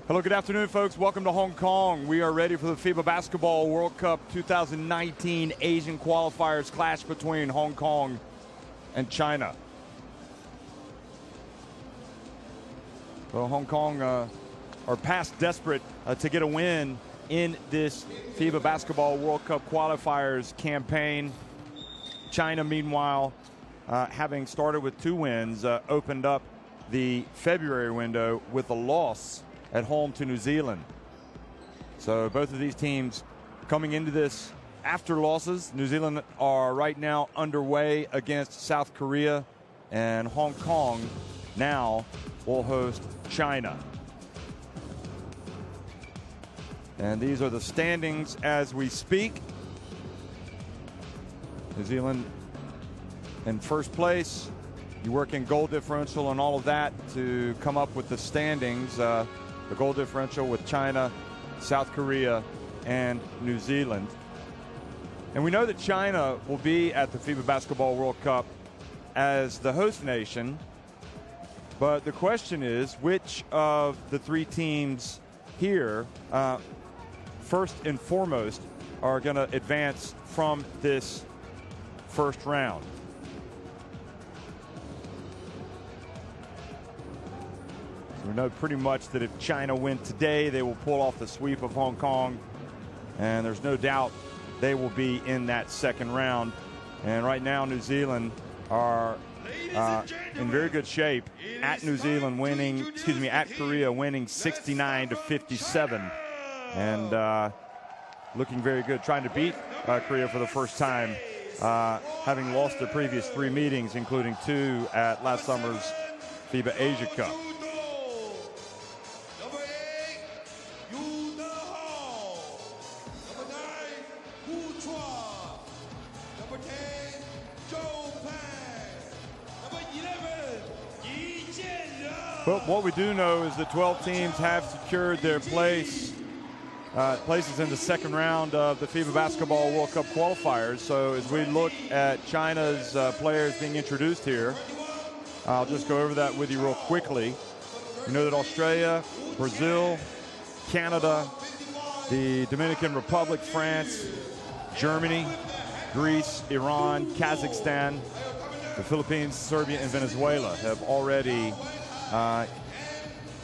Hello, good afternoon, folks. Welcome to Hong Kong. We are ready for the FIBA Basketball World Cup 2019 Asian Qualifiers clash between Hong Kong and China. Well, Hong Kong are past desperate to get a win in this FIBA Basketball World Cup Qualifiers campaign. China, meanwhile, having started with 2 wins, opened up the February window with a loss at home to New Zealand. So both of these teams coming into this after losses. New Zealand are right now underway against South Korea, and Hong Kong now will host China. And these are the standings as we speak. New Zealand in first place. You work in goal differential and all of that to come up with the standings. The goal differential with China, South Korea, and New Zealand. And we know that China will be at the FIBA Basketball World Cup as the host nation. But the question is, which of the 3 teams here, first and foremost, are going to advance from this first round? We know pretty much that if China win today, they will pull off the sweep of Hong Kong. And there's no doubt they will be in that second round. And right now, New Zealand are in very good shape at at Korea winning 69-57. And looking very good, trying to beat Korea for the first time, having lost their previous 3 meetings, including 2 at last summer's FIBA Asia Cup. But what we do know is that 12 teams have secured their places in the second round of the FIBA Basketball World Cup qualifiers. So as we look at China's players being introduced here, I'll just go over that with you real quickly. You know that Australia, Brazil, Canada, the Dominican Republic, France, Germany, Greece, Iran, Kazakhstan, the Philippines, Serbia, and Venezuela have already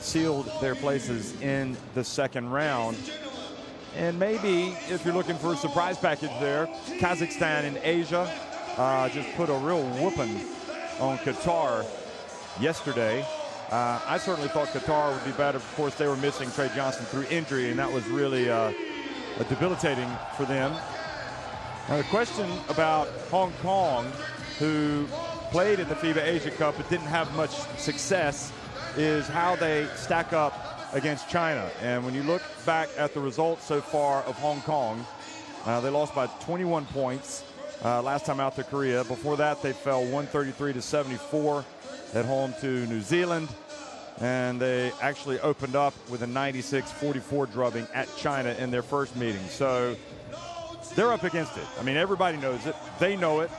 sealed their places in the second round. And maybe if you're looking for a surprise package there, Kazakhstan in Asia just put a real whooping on Qatar yesterday. I certainly thought Qatar would be better. Of course, they were missing Trey Johnson through injury, and that was really debilitating for them. Now the question about Hong Kong, who played in the FIBA Asia Cup but didn't have much success, is how they stack up against China. And when you look back at the results so far of Hong Kong, they lost by 21 points last time out to Korea. Before that, they fell 133-74 at home to New Zealand. And they actually opened up with a 96-44 drubbing at China in their first meeting. So they're up against it. I mean, everybody knows it. They know it.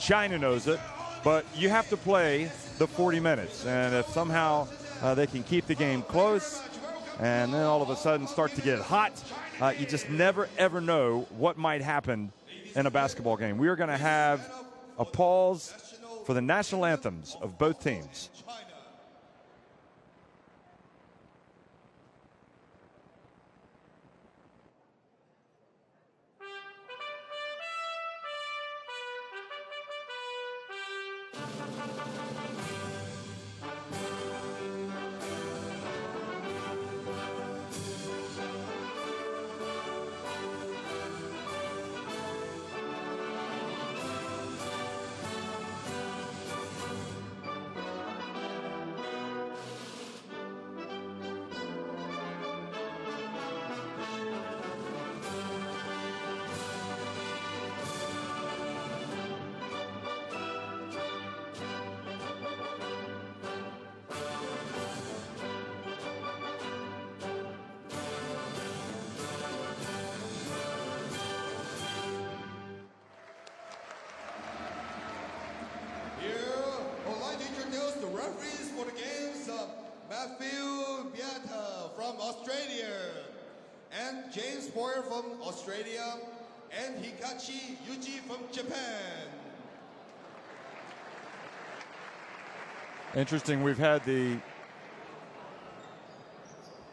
China knows it. But you have to play the 40 minutes. And if somehow they can keep the game close and then all of a sudden start to get hot, you just never, ever know what might happen in a basketball game. We are going to have a pause for the national anthems of both teams. Boyer from Australia, and Hikachi Yuji from Japan. Interesting, we've had the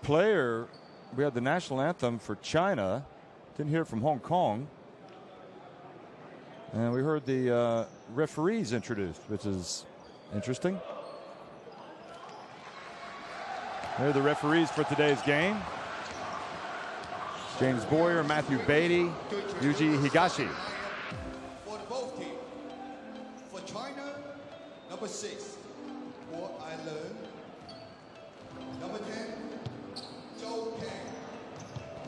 player, we had the national anthem for China, didn't hear it from Hong Kong, and we heard the referees introduced, which is interesting. Here are the referees for today's game. James Boyer, Matthew Beatty, Yuji Higashi. For the both teams. For China, number 6, for Ireland. Number 10, Zhou Peng.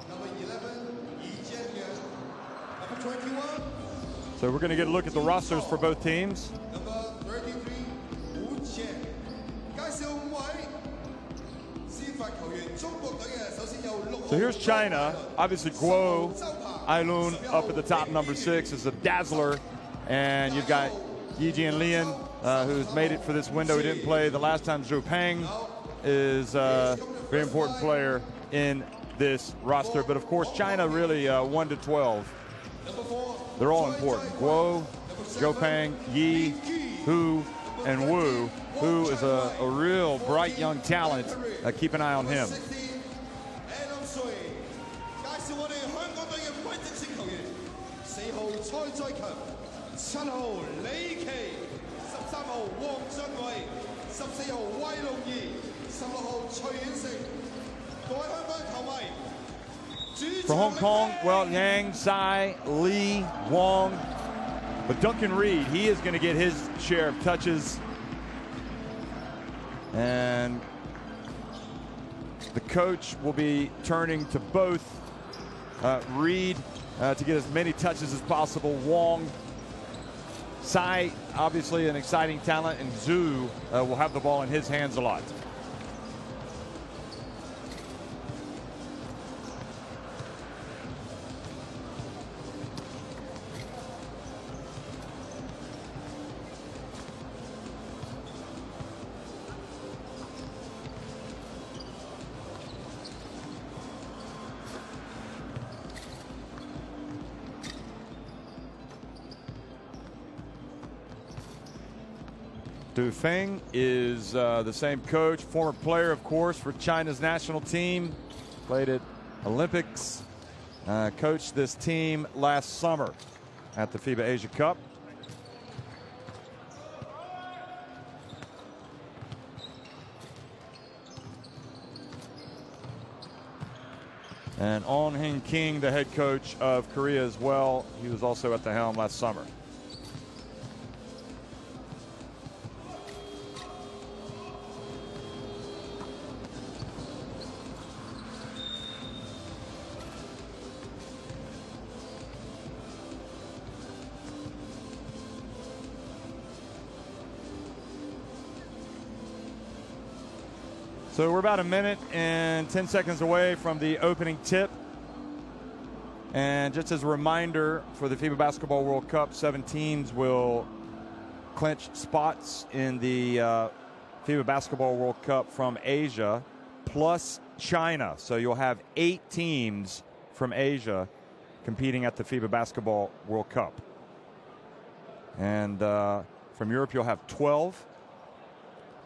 Number 11, Yi Jianyuan. Number 21. So we're going to get a look at the rosters for both teams. Number 33, Wu Qian. So here's China. Obviously, Guo Ailun up at the top, number 6, is a dazzler. And you've got Yi Jianlian, who's made it for this window. He didn't play the last time. Zhou Peng is a very important player in this roster. But, of course, China really 1 to 12. They're all important. Guo, Zhou Peng, Yi, Hu, and Wu. Hu is a real bright young talent. Keep an eye on him. For Hong Kong, well, Yang, Tsai, Lee, Wong. But Duncan Reed, he is going to get his share of touches. And the coach will be turning to both Reed to get as many touches as possible. Wong, Tsai, obviously an exciting talent, and Zhu will have the ball in his hands a lot. Du Feng is the same coach, former player, of course, for China's national team. Played at Olympics, coached this team last summer at the FIBA Asia Cup. And On Hin King, the head coach of Korea as well. He was also at the helm last summer. So we're about a minute and 10 seconds away from the opening tip. And just as a reminder, for the FIBA Basketball World Cup, 7 teams will clinch spots in the FIBA Basketball World Cup from Asia, plus China. So you'll have 8 teams from Asia competing at the FIBA Basketball World Cup. And from Europe, you'll have 12.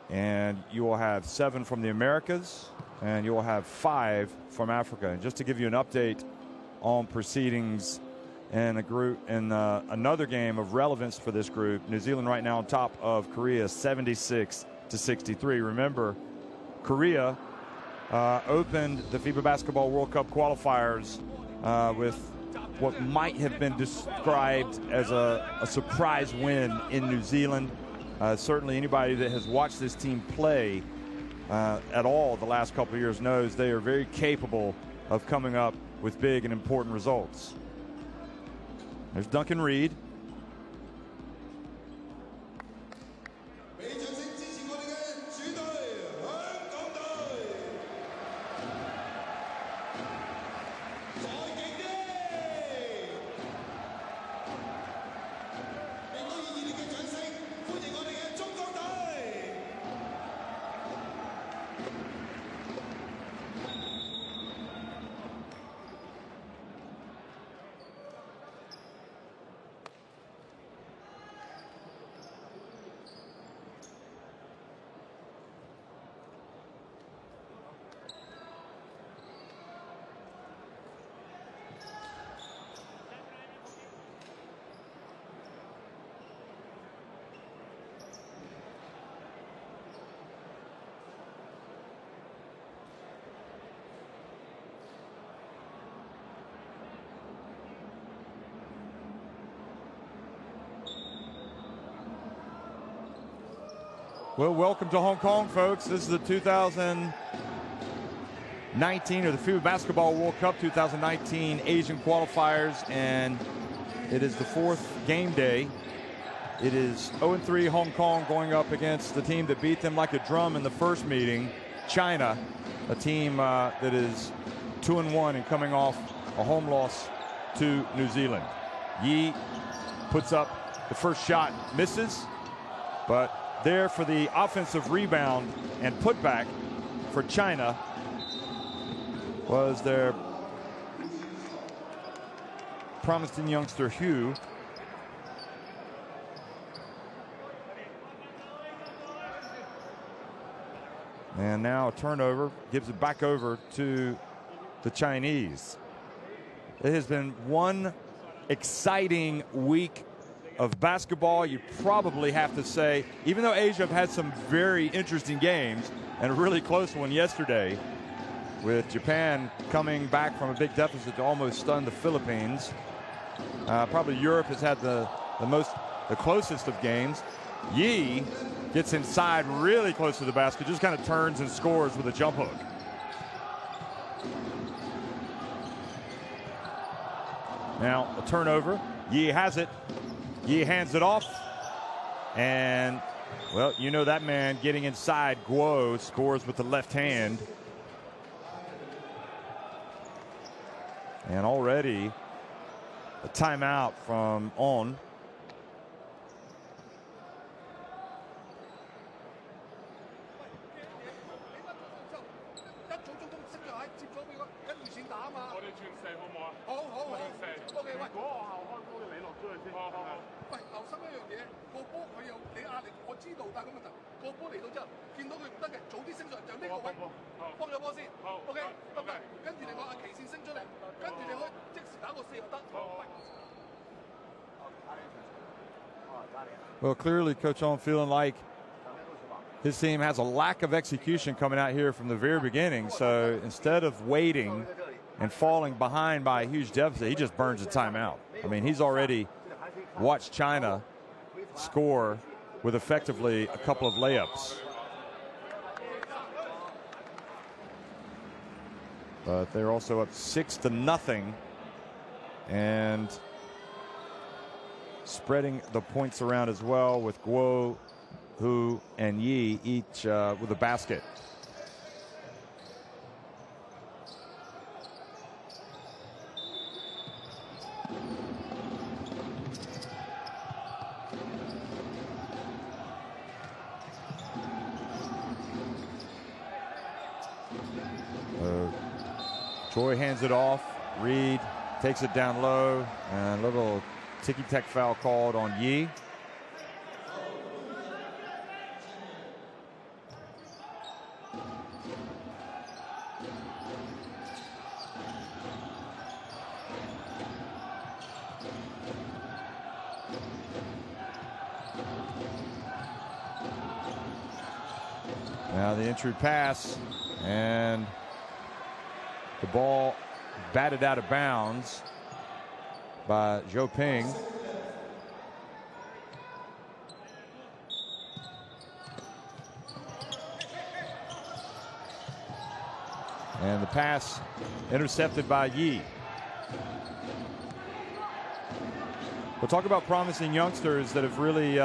And you will have 7 from the Americas, and you will have 5 from Africa. And just to give you an update on proceedings in a group in another game of relevance for this group, New Zealand right now on top of Korea, 76-63. Remember, Korea opened the FIBA Basketball World Cup qualifiers with what might have been described as a surprise win in New Zealand. Certainly anybody that has watched this team play at all the last couple of years knows they are very capable of coming up with big and important results. There's Duncan Reed. Well, welcome to Hong Kong, folks. This is the 2019 or the FIBA Basketball World Cup 2019 Asian Qualifiers, and it is the fourth game day. It is 0-3 Hong Kong going up against the team that beat them like a drum in the first meeting, China, a team that is 2-1 and coming off a home loss to New Zealand. Yi puts up the first shot, misses, but there for the offensive rebound and putback for China was their promising youngster Hu. And now a turnover gives it back over to the Chinese. It has been one exciting week of basketball, you probably have to say, even though Asia have had some very interesting games, and a really close one yesterday with Japan coming back from a big deficit to almost stun the Philippines. Probably Europe has had the closest of games. Yi gets inside really close to the basket, just kind of turns and scores with a jump hook. Now a turnover. Yi has it. Yi hands it off, and, well, you know that man getting inside. Guo scores with the left hand. And already a timeout from On. Well, clearly Coach On feeling like his team has a lack of execution coming out here from the very beginning. So instead of waiting and falling behind by a huge deficit, he just burns a timeout. I mean, he's already watched China score with effectively a couple of layups. But they're also up 6-0 and spreading the points around as well, with Guo, Hu, and Yi each with a basket. Choi hands it off. Reed takes it down low, and a little ticky-tack foul called on Yi. Now the entry pass, and the ball batted out of bounds by Zhou Ping. And the pass intercepted by Yi. We'll talk about promising youngsters that have really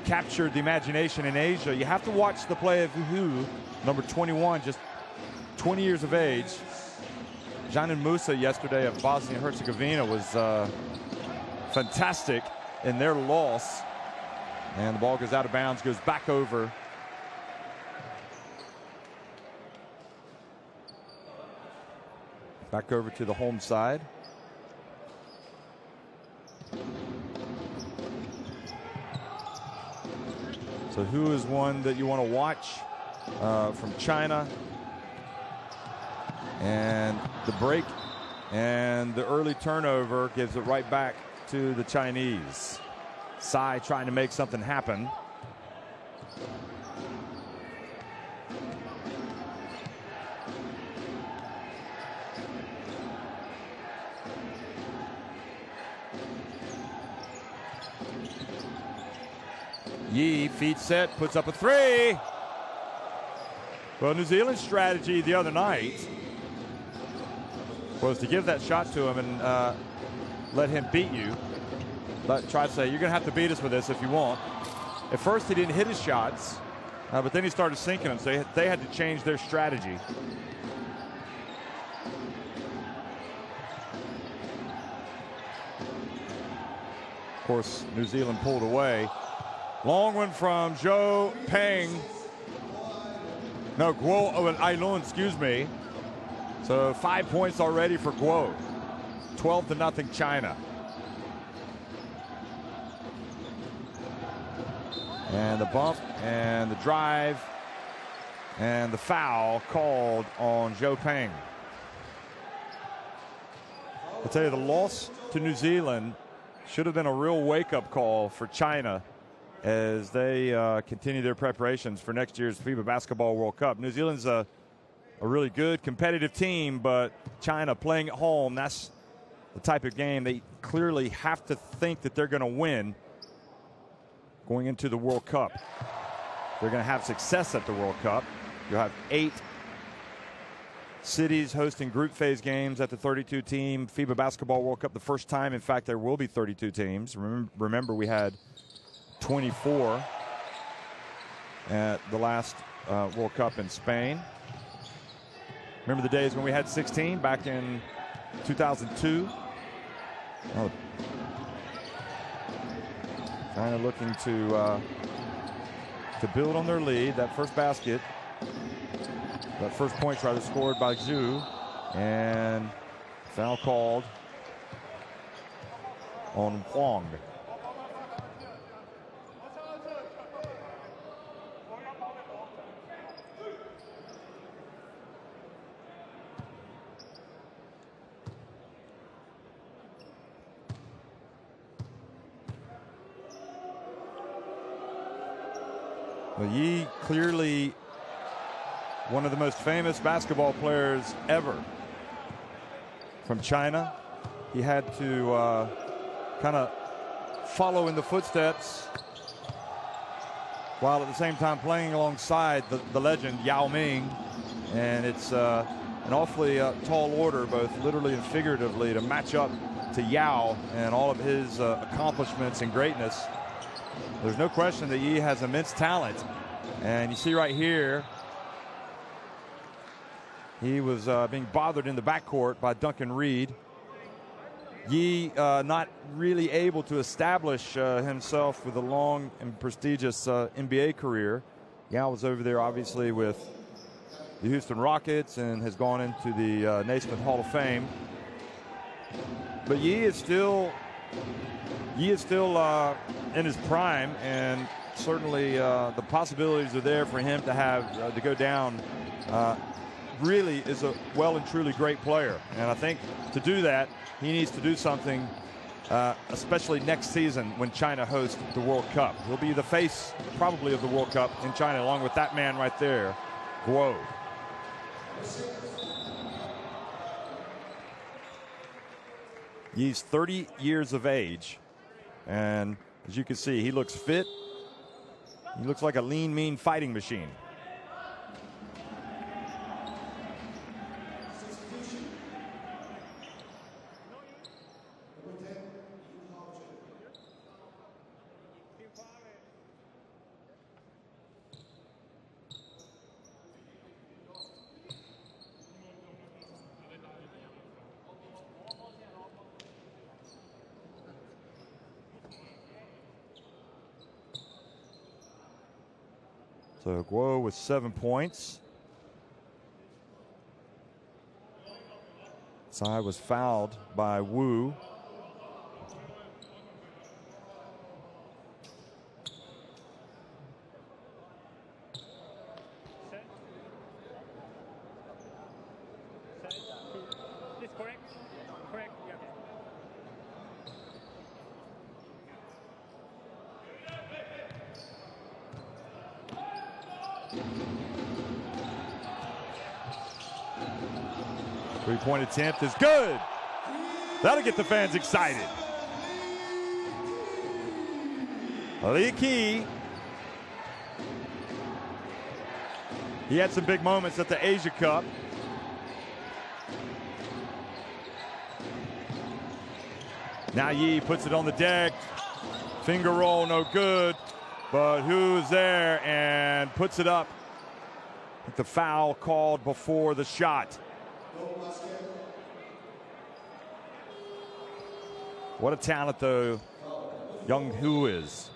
captured the imagination in Asia. You have to watch the play of Hu, number 21, just 20 years of age. Janin Musa yesterday of Bosnia and Herzegovina was fantastic in their loss. And the ball goes out of bounds, goes back over. Back over to the home side. So who is one that you want to watch from China? And the break and the early turnover gives it right back to the Chinese. Tsai trying to make something happen. Yi, feet set, puts up a three. Well, New Zealand's strategy the other night was to give that shot to him and let him beat you. Try to say, you're going to have to beat us with this if you want. At first, he didn't hit his shots, but then he started sinking them, so they had to change their strategy. Of course, New Zealand pulled away. Long one from Zhou Peng. No, Guo Ailun, excuse me. So 5 points already for Guo. 12-0 China. And the bump and the drive and the foul called on Zhou Peng. I'll tell you, the loss to New Zealand should have been a real wake-up call for China as they continue their preparations for next year's FIBA Basketball World Cup. New Zealand's a really good competitive team, but China playing at home, that's the type of game they clearly have to think that they're going to win going into the World Cup. They're going to have success at the World Cup. You'll have 8 cities hosting group phase games at the 32-team FIBA Basketball World Cup. The first time, in fact, there will be 32 teams. Remember, we had 24 at the last World Cup in Spain. Remember the days when we had 16 back in 2002? Kind of looking to build on their lead. That first basket, that first point try scored by Zhu, and foul called on Huang. Well, Yi, clearly one of the most famous basketball players ever from China. He had to kind of follow in the footsteps while at the same time playing alongside the legend Yao Ming. And it's an awfully tall order, both literally and figuratively, to match up to Yao and all of his accomplishments and greatness. There's no question that Yi has immense talent. And you see right here, he was being bothered in the backcourt by Duncan Reed. Yi not really able to establish himself with a long and prestigious NBA career. Yao was over there obviously with the Houston Rockets and has gone into the Naismith Hall of Fame. But Yi is still in his prime, and certainly the possibilities are there for him to have to go down. Really is a well and truly great player, and I think to do that he needs to do something, especially next season when China hosts the World Cup. He'll be the face probably of the World Cup in China, along with that man right there, Guo. He's 30 years of age, and as you can see, he looks fit. He looks like a lean, mean fighting machine. So Guo with 7 points. Tsai was fouled by Wu. Three-point attempt is good. That'll get the fans excited. Li Qi He had some big moments at the Asia Cup. Now Yi puts it on the deck. Finger roll, no good. But who's there and puts it up? The foul called before the shot. What a talent, though, Young Hu is.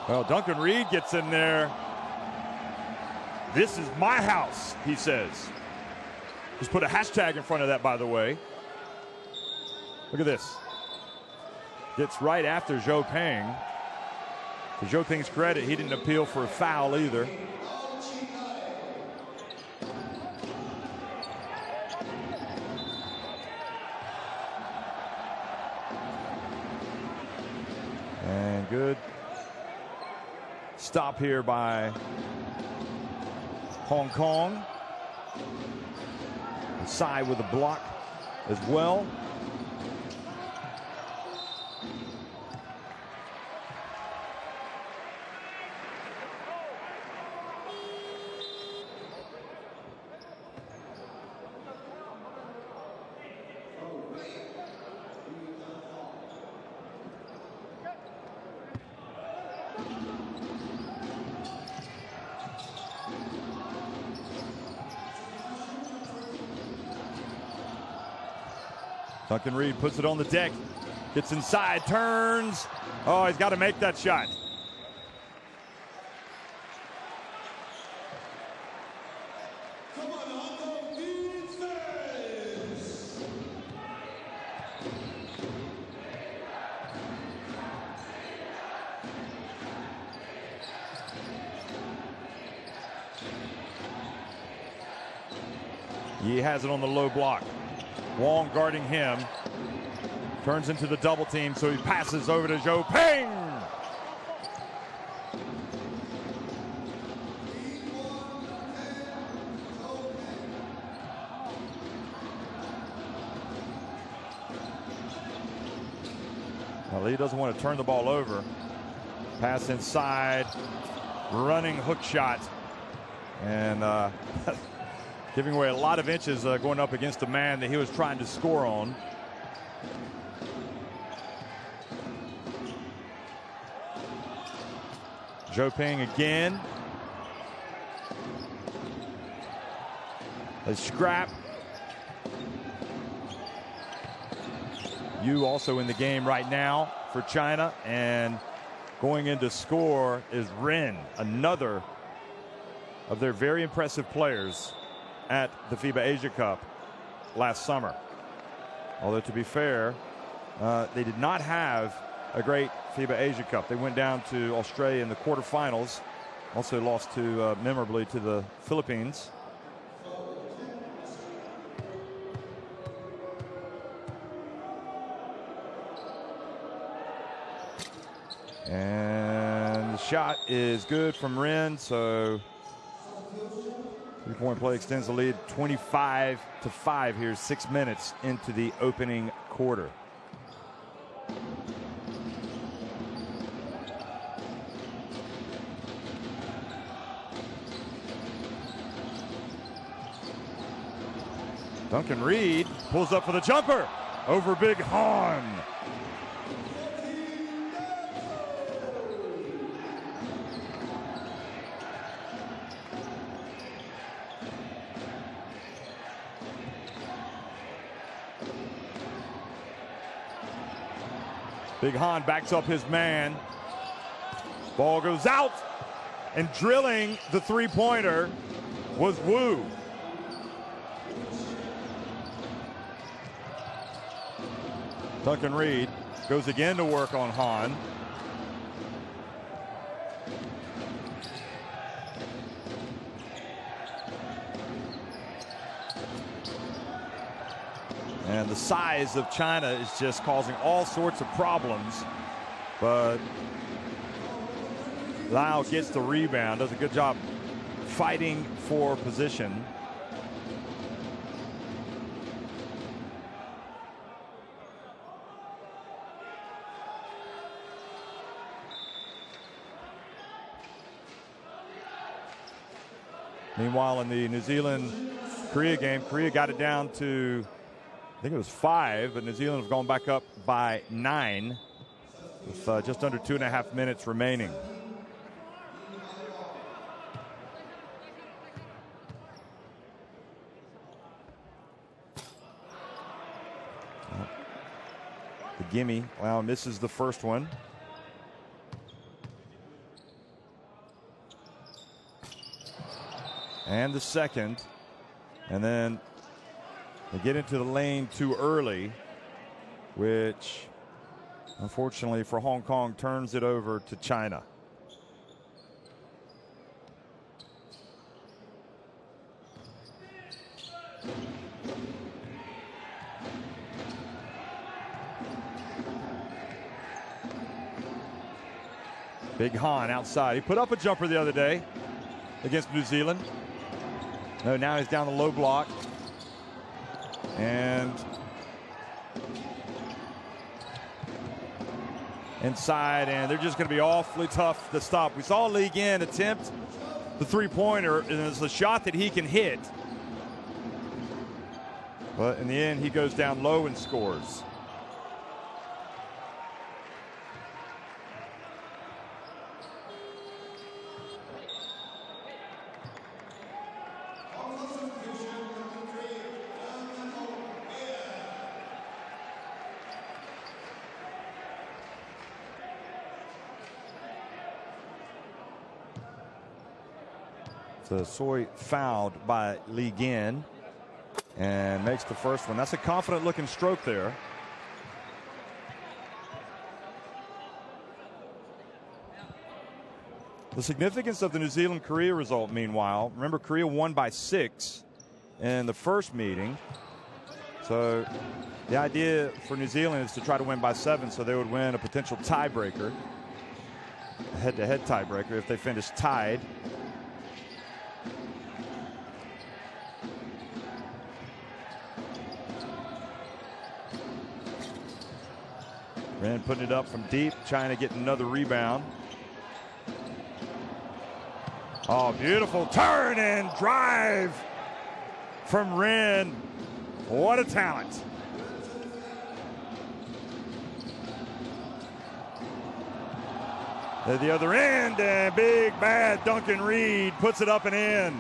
Well, Duncan Reed gets in there. This is my house, he says. Just put a hashtag in front of that, by the way. Look at this. Gets right after Zhou Peng. To Zhou Peng's credit, he didn't appeal for a foul either. And good stop here by Hong Kong. Tsai with a block as well. Duncan Reed puts it on the deck, gets inside, turns. Oh, he's got to make that shot. Come on, Hong Kong defense. He has it on the low block. Wong guarding him. Turns into the double team, so he passes over to Zhou Peng. Well, Lee doesn't want to turn the ball over. Pass inside. Running hook shot. And giving away a lot of inches going up against the man that he was trying to score on. Zhou Peng again. A scrap. Yu also in the game right now for China, and going in to score is Ren, another of their very impressive players at the FIBA Asia Cup last summer. Although, to be fair, they did not have a great FIBA Asia Cup. They went down to Australia in the quarterfinals. Also lost memorably to the Philippines. And the shot is good from Ren, so three-point play extends the lead 25-5 here, 6 minutes into the opening quarter. Duncan Reed pulls up for the jumper over Big Han. Big Han backs up his man. Ball goes out, and drilling the three-pointer was Wu. Duncan Reed goes again to work on Han. And the size of China is just causing all sorts of problems. But Lau gets the rebound, does a good job fighting for position. Meanwhile, in the New Zealand-Korea game, Korea got it down to, I think it was 5, but New Zealand have gone back up by 9 with just under 2.5 minutes remaining. The gimme, Lau misses the first one. And the second, and then they get into the lane too early, which unfortunately for Hong Kong turns it over to China. Big Han outside. He put up a jumper the other day against New Zealand. No, now he's down the low block. And inside, and they're just going to be awfully tough to stop. We saw Lee Gin attempt the three-pointer, and it's a shot that he can hit. But in the end, he goes down low and scores. So Soy fouled by Lee Gin and makes the first one. That's a confident looking stroke there. The significance of the New Zealand-Korea result, meanwhile, remember Korea won by 6 in the first meeting. So the idea for New Zealand is to try to win by 7 so they would win a potential tiebreaker, a head-to-head tiebreaker if they finish tied. Ren putting it up from deep, China getting another rebound. Oh, beautiful turn and drive from Ren. What a talent. At the other end, and big bad Duncan Reed puts it up and in.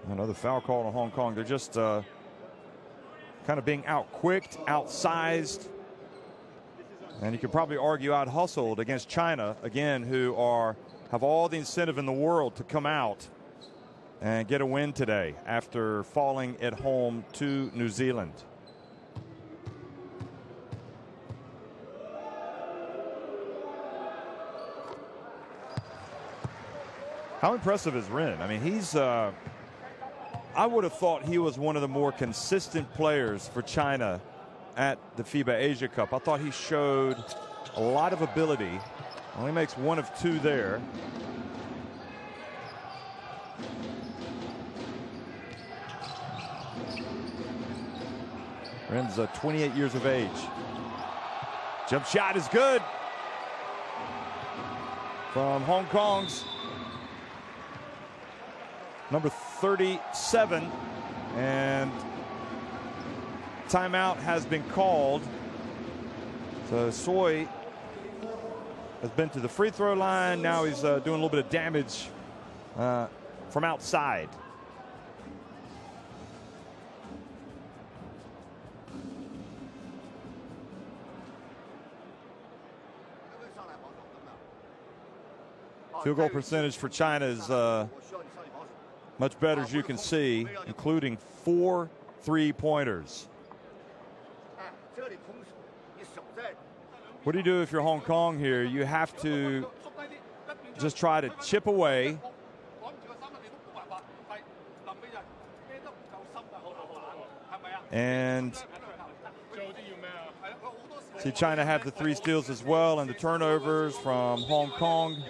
Another foul call on Hong Kong. They're just kind of being out-quicked, outsized. And you could probably argue out-hustled against China, again, who have all the incentive in the world to come out and get a win today after falling at home to New Zealand. How impressive is Ren? I mean, he's I would have thought he was one of the more consistent players for China at the FIBA Asia Cup. I thought he showed a lot of ability. Only makes 1 of 2 there. Ren's 28 years of age. Jump shot is good from Hong Kong's number 37, and timeout has been called. So Soy has been to the free throw line. Now he's doing a little bit of damage from outside. Field goal percentage for China is much better, as you can see, including 4 3-pointers. What do you do if you're Hong Kong here? You have to just try to chip away. And see China have the 3 steals as well, and the turnovers from Hong Kong.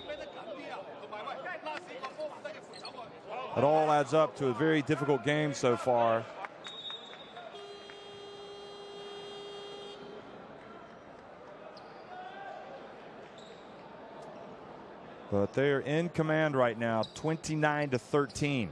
It all adds up to a very difficult game so far. But they're in command right now, 29-13.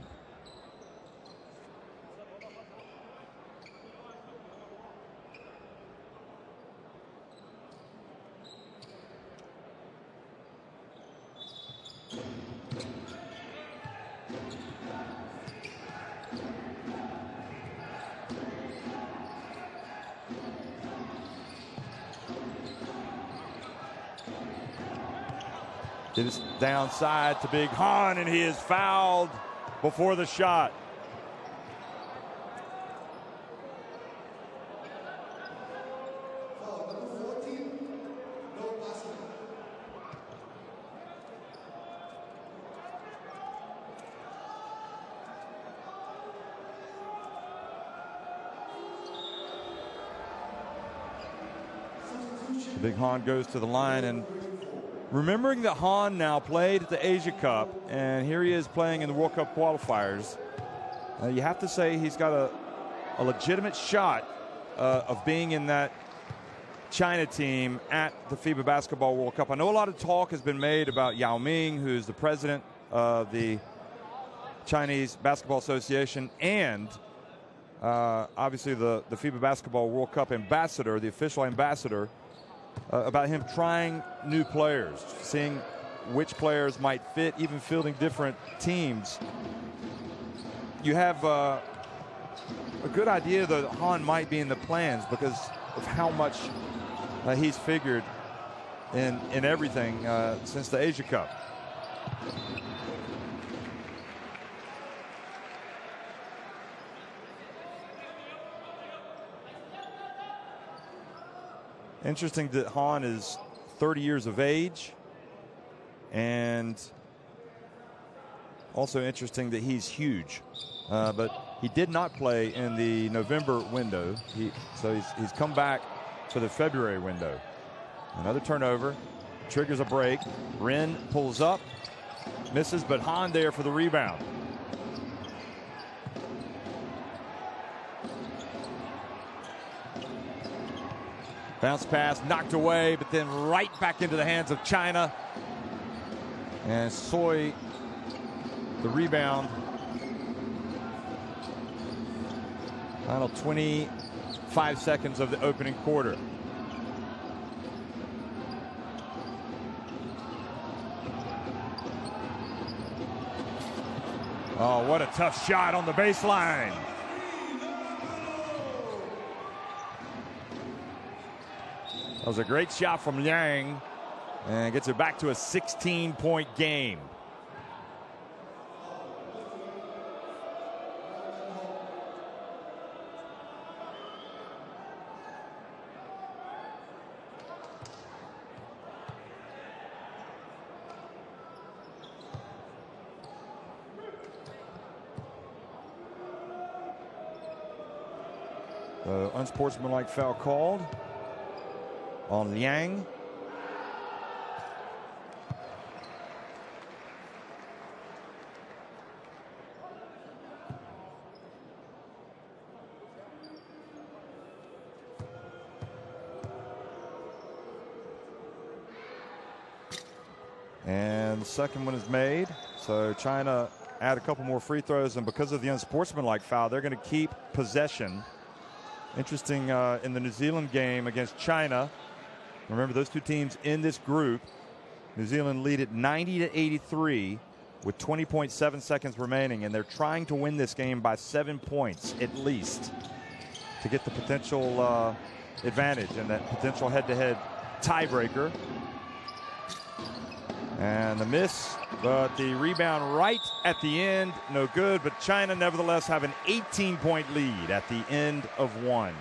It is downside to Big Han, and he is fouled before the shot. Big Han goes to the line, and remembering that Han now played at the Asia Cup, and here he is playing in the World Cup qualifiers, you have to say he's got a legitimate shot of being in that China team at the FIBA Basketball World Cup. I know a lot of talk has been made about Yao Ming, who's the president of the Chinese Basketball Association, and obviously the FIBA Basketball World Cup ambassador, the official ambassador, about him trying new players, seeing which players might fit, even fielding different teams. You have a good idea that Han might be in the plans because of how much he's figured in everything since the Asia Cup. Interesting that Han is 30 years of age, and also interesting that he's huge, but he did not play in the November window, so he's come back for the February window. Another turnover, triggers a break. Rin pulls up, misses, but Han there for the rebound. Bounce pass knocked away, but then right back into the hands of China. And Soy, the rebound. Final 25 seconds of the opening quarter. Oh, what a tough shot on the baseline. That was a great shot from Yang, and gets it back to a 16-point game. The unsportsmanlike foul called on Liang. And the second one is made. So China add a couple more free throws, and because of the unsportsmanlike foul, they're going to keep possession. Interesting in the New Zealand game against China. Remember, those two teams in this group, New Zealand lead at 90-83 with 20.7 seconds remaining, and they're trying to win this game by 7 points at least to get the potential advantage and that potential head-to-head tiebreaker. And the miss, but the rebound right at the end, no good. But China nevertheless have an 18-point lead at the end of one.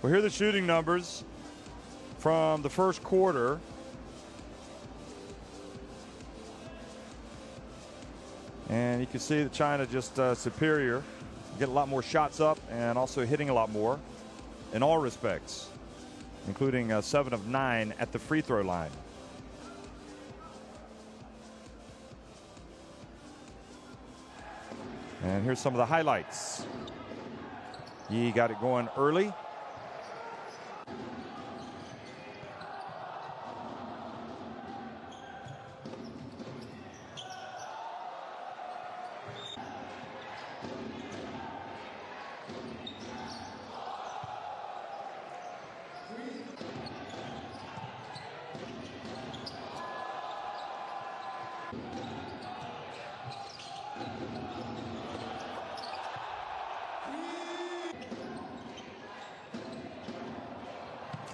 Well, here are the shooting numbers from the first quarter. And you can see that China just superior. Get a lot more shots up and also hitting a lot more in all respects, including 7 of 9 at the free throw line. And here's some of the highlights. Yi got it going early.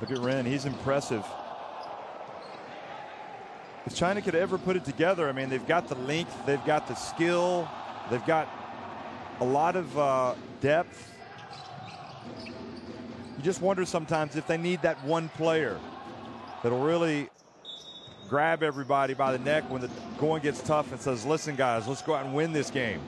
Look at Ren, he's impressive. If China could ever put it together, I mean, they've got the length, they've got the skill, they've got a lot of depth. You just wonder sometimes if they need that one player that'll really grab everybody by the neck when the going gets tough and says, listen, guys, let's go out and win this game.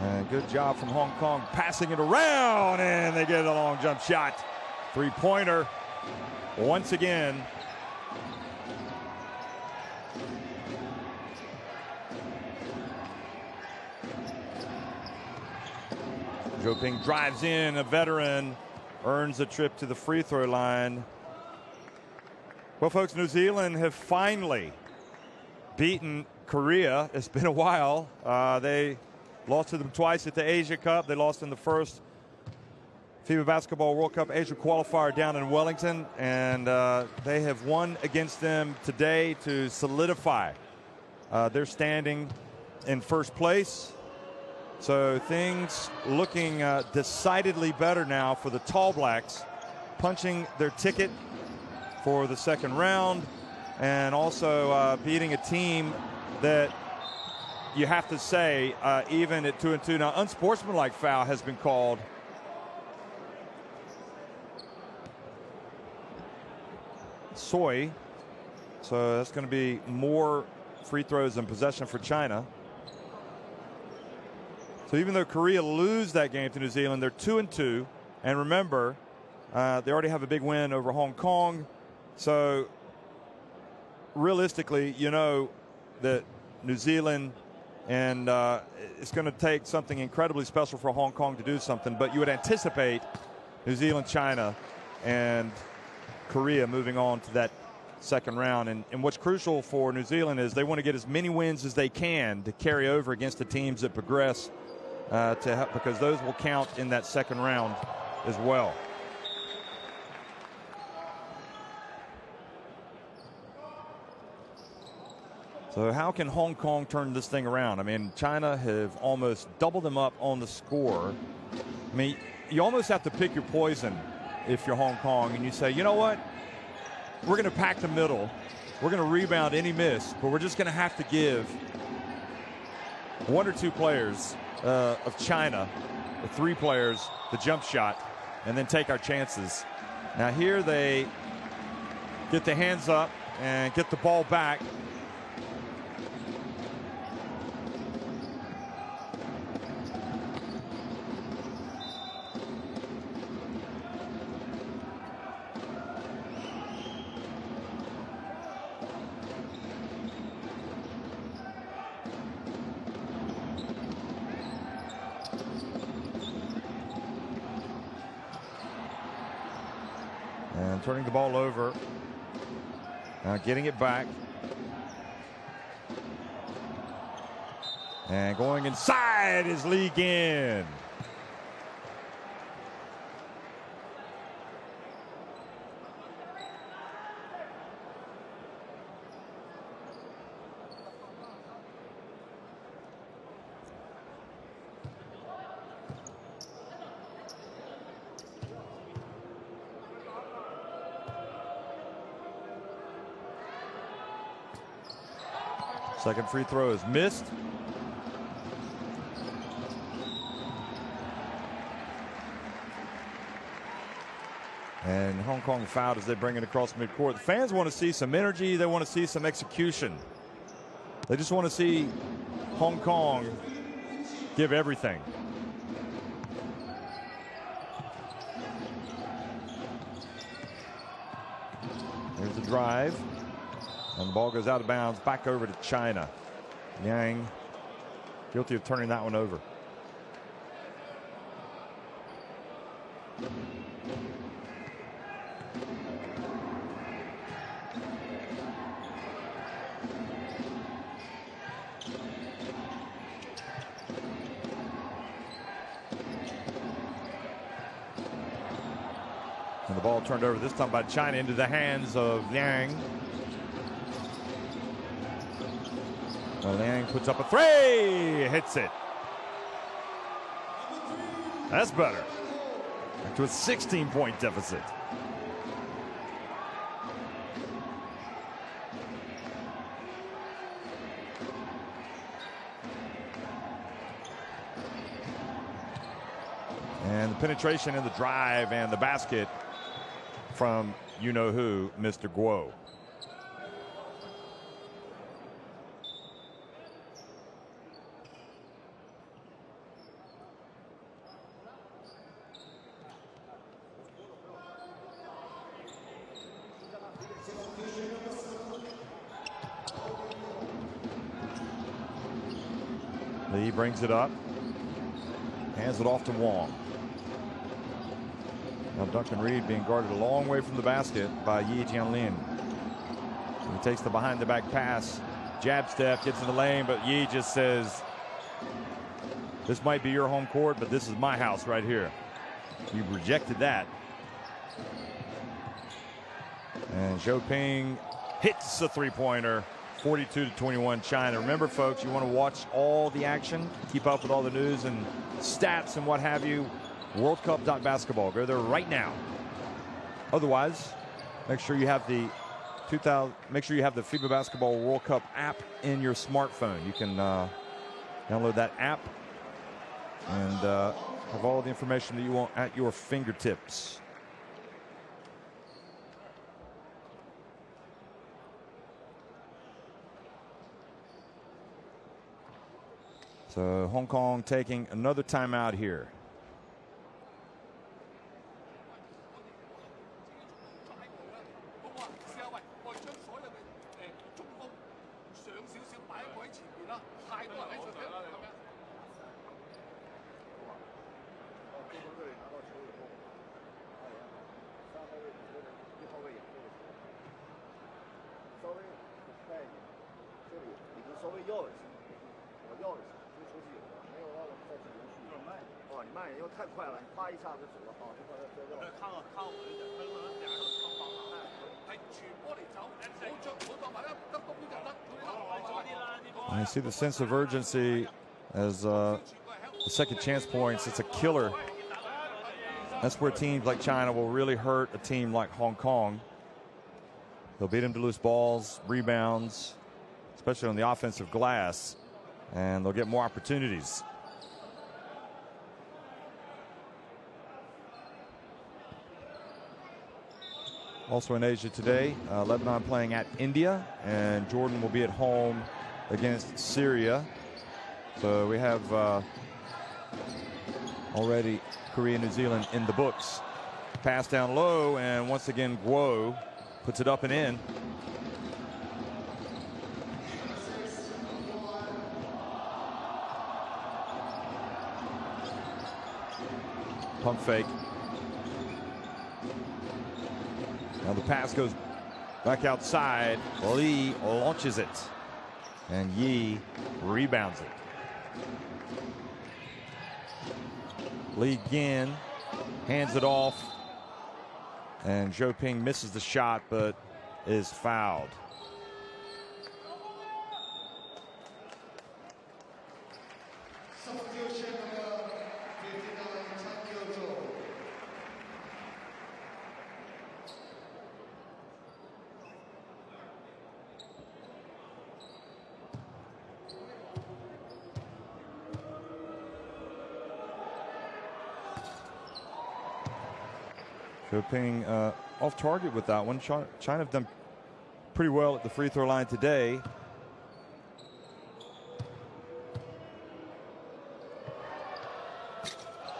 And good job from Hong Kong passing it around, and they get a long jump shot. Three-pointer once again. Zhou Ping drives in, a veteran, earns a trip to the free throw line. Well, folks, New Zealand have finally beaten Korea. It's been a while. They lost to them twice at the Asia Cup. They lost in the first FIBA Basketball World Cup Asian Qualifier down in Wellington, and they have won against them today to solidify their standing in first place. So things looking decidedly better now for the Tall Blacks, punching their ticket for the second round, and also beating a team that you have to say, even at 2-2. Now, unsportsmanlike foul has been called. Soy. So that's going to be more free throws and possession for China. So even though Korea lose that game to New Zealand, they're 2-2. And remember, they already have a big win over Hong Kong. So realistically, you know that New Zealand, and it's going to take something incredibly special for Hong Kong to do something, but you would anticipate New Zealand, China, and Korea moving on to that second round. And what's crucial for New Zealand is they want to get as many wins as they can to carry over against the teams that progress, because those will count in that second round as well. So how can Hong Kong turn this thing around? I mean, China have almost doubled them up on the score. I mean, you almost have to pick your poison if you're Hong Kong, and you say, you know what? We're going to pack the middle. We're going to rebound any miss, but we're just going to have to give one or two players of China the three players, the jump shot, and then take our chances. Now here they get the hands up and get the ball back. And turning the ball over. Now getting it back. And going inside is Lee Ginn. Second free throw is missed. And Hong Kong fouled as they bring it across midcourt. The fans want to see some energy. They want to see some execution. They just want to see Hong Kong give everything. Here's the drive. And the ball goes out of bounds, back over to China. Yang guilty of turning that one over. And the ball turned over this time by China into the hands of Yang. Liang puts up a three, hits it. That's better. Back to a 16-point deficit. And the penetration and the drive and the basket from you-know-who, Mr. Guo. Lee brings it up, hands it off to Wong. Now Duncan Reed being guarded a long way from the basket by Yi Jianlin. He takes the behind the back pass, jab step, gets in the lane, but Yi just says, this might be your home court, but this is my house right here. You rejected that. And Zhou Ping hits a three-pointer. 42-21 China. Remember, folks, you want to watch all the action, keep up with all the news and stats and what have you. WorldCup.basketball. Go there right now. Otherwise, make sure you have the FIBA Basketball World Cup app in your smartphone. You can download that app and have all the information that you want at your fingertips. So Hong Kong taking another timeout here. You see the sense of urgency as the second chance points. It's a killer. That's where teams like China will really hurt a team like Hong Kong. They'll beat them to loose balls, rebounds, especially on the offensive glass, and they'll get more opportunities. Also in Asia today, Lebanon playing at India, and Jordan will be at home against Syria. So we have already Korea, New Zealand in the books. Pass down low, and once again Guo puts it up and in. Pump fake. Now the pass goes back outside. Lee launches it, and Yi rebounds it. Lee again hands it off, and Zhou Ping misses the shot but is fouled. Zhou Ping off target with that one. China have done pretty well at the free throw line today.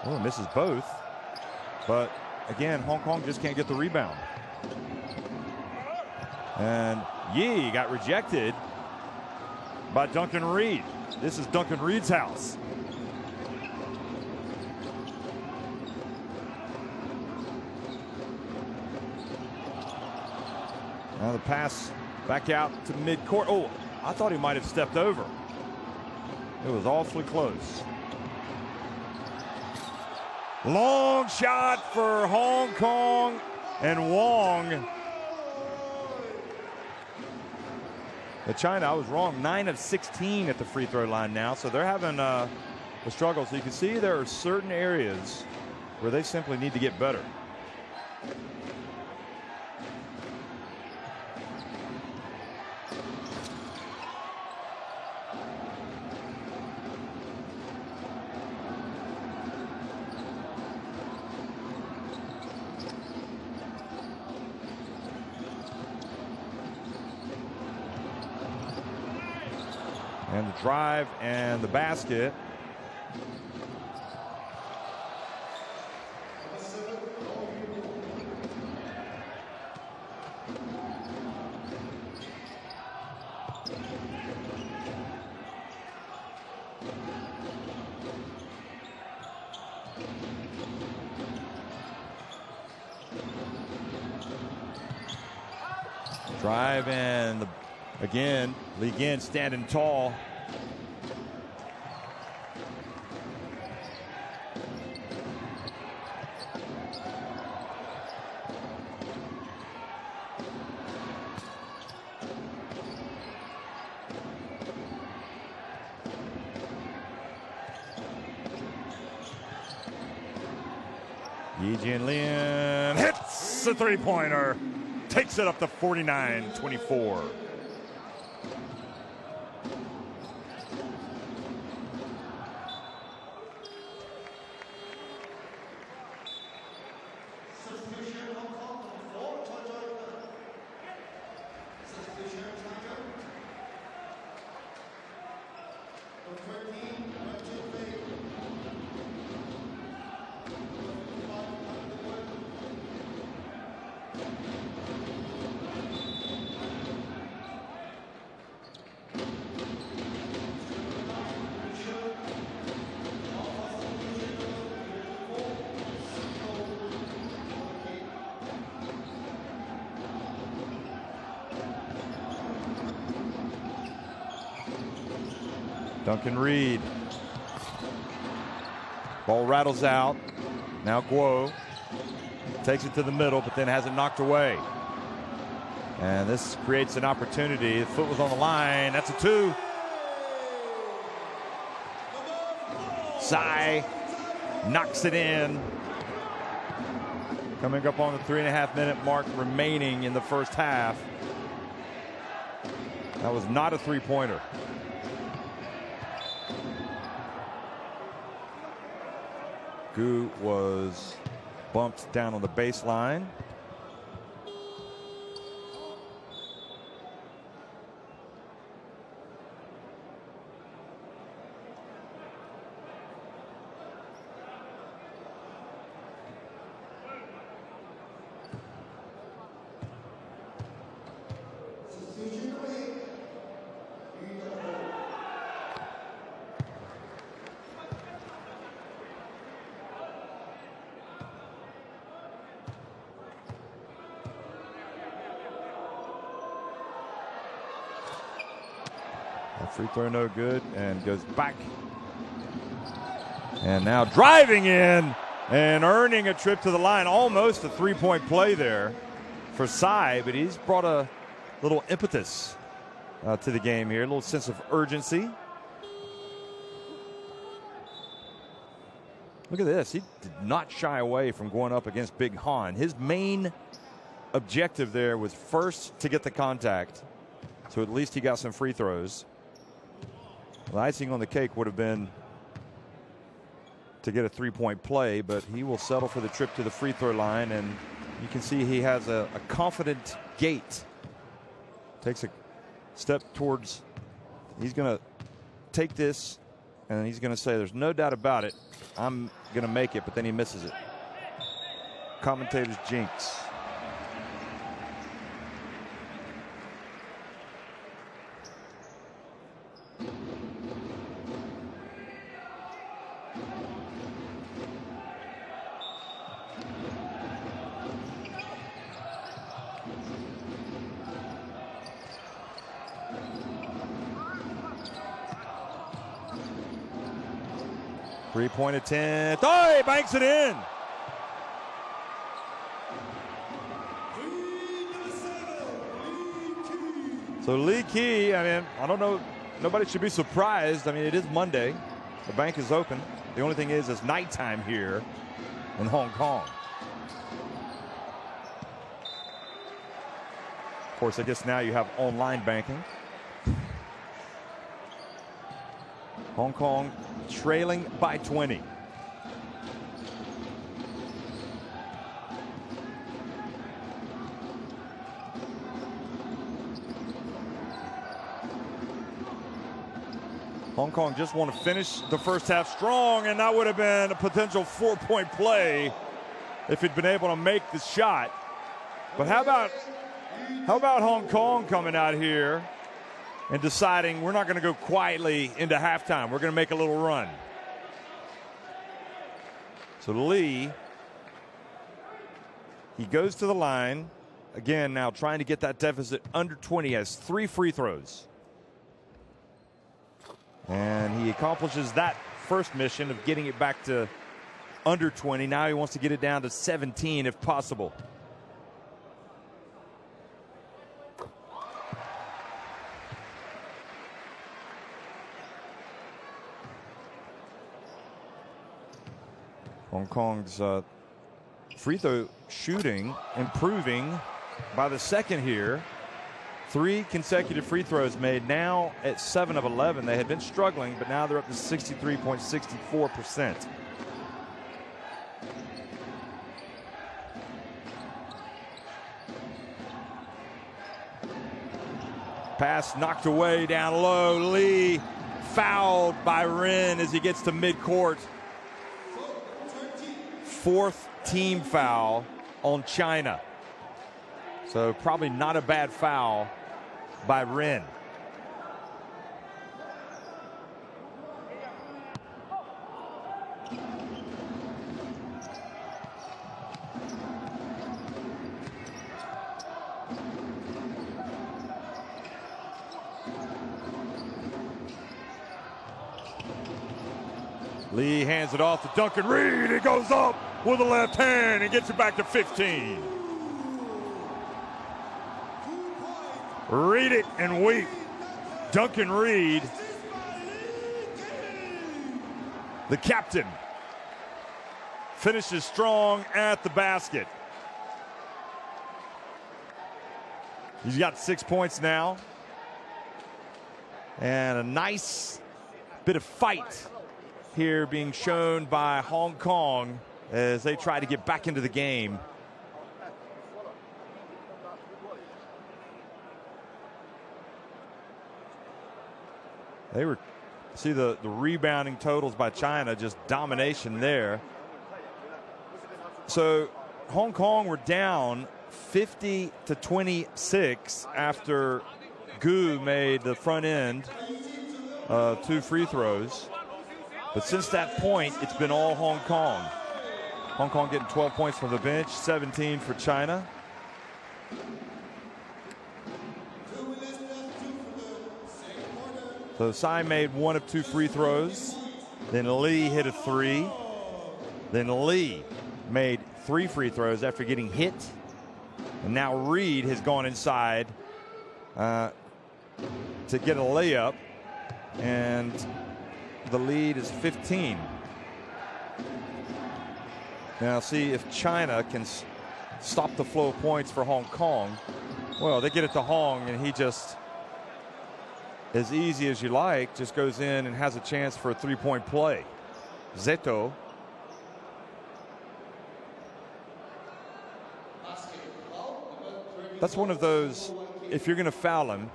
Oh, misses both. But again, Hong Kong just can't get the rebound. And Yi got rejected by Duncan Reed. This is Duncan Reed's house. Now the pass back out to midcourt. Oh, I thought he might have stepped over. It was awfully close. Long shot for Hong Kong, and Wong. But China, I was wrong, 9 of 16 at the free throw line now, so they're having a struggle. So you can see there are certain areas where they simply need to get better. And the drive and the basket. Drive and again, Lee Gin standing tall. Yi Jianlian hits the three-pointer, takes it up to 49-24. Duncan Reed. Ball rattles out. Now Guo takes it to the middle, but then has it knocked away. And this creates an opportunity. The foot was on the line. That's a two. Tsai knocks it in. Coming up on the 3.5-minute mark remaining in the first half. That was not a three-pointer. Gu was bumped down on the baseline. That free throw no good and goes back. And now driving in and earning a trip to the line. Almost a three-point play there for Tsai, but he's brought a little impetus to the game here, a little sense of urgency. Look at this. He did not shy away from going up against Big Han. His main objective there was first to get the contact, so at least he got some free throws. The icing on the cake would have been to get a three-point play, but he will settle for the trip to the free throw line, and you can see he has a confident gait. Takes a step towards, he's going to take this, and he's going to say, there's no doubt about it, I'm going to make it, but then he misses it. Commentators jinx. Three-point attempt. Oh, he banks it in. So Lee Key, I mean, I don't know, nobody should be surprised. I mean, it is Monday. The bank is open. The only thing is it's nighttime here in Hong Kong. Of course, I guess now you have online banking. Hong Kong trailing by 20. Hong Kong just want to finish the first half strong, and that would have been a potential four-point play if he'd been able to make the shot. But how about Hong Kong coming out here and deciding we're not going to go quietly into halftime. We're going to make a little run. So Lee, he goes to the line. Again, now trying to get that deficit under 20. He has 3 free throws. And he accomplishes that first mission of getting it back to under 20. Now he wants to get it down to 17 if possible. Hong Kong's free throw shooting improving by the second here. 3 consecutive free throws made, now at 7 of 11. They had been struggling, but now they're up to 63.64%. Pass knocked away down low. Lee fouled by Ren as he gets to midcourt. 4th team foul on China. So probably not a bad foul by Ren. Lee hands it off to Duncan Reed. He goes up with the left hand and gets it back to 15. Read it and weep. Duncan Reed, the captain, finishes strong at the basket. He's got 6 points now. And a nice bit of fight here being shown by Hong Kong as they try to get back into the game. They were, see the rebounding totals by China, just domination there. So Hong Kong were down 50-26 after Gu made the front end 2 free throws. But since that point, it's been all Hong Kong. Hong Kong getting 12 points from the bench, 17 for China. So Tsai made 1 of 2 free throws. Then Lee hit a 3. Then Lee made 3 free throws after getting hit. And now Reed has gone inside to get a layup. And the lead is 15. Now see if China can stop the flow of points for Hong Kong. Well, they get it to Hong, and he just, as easy as you like, just goes in and has a chance for a 3-point play. Zeto. That's one of those, if you're going to foul him,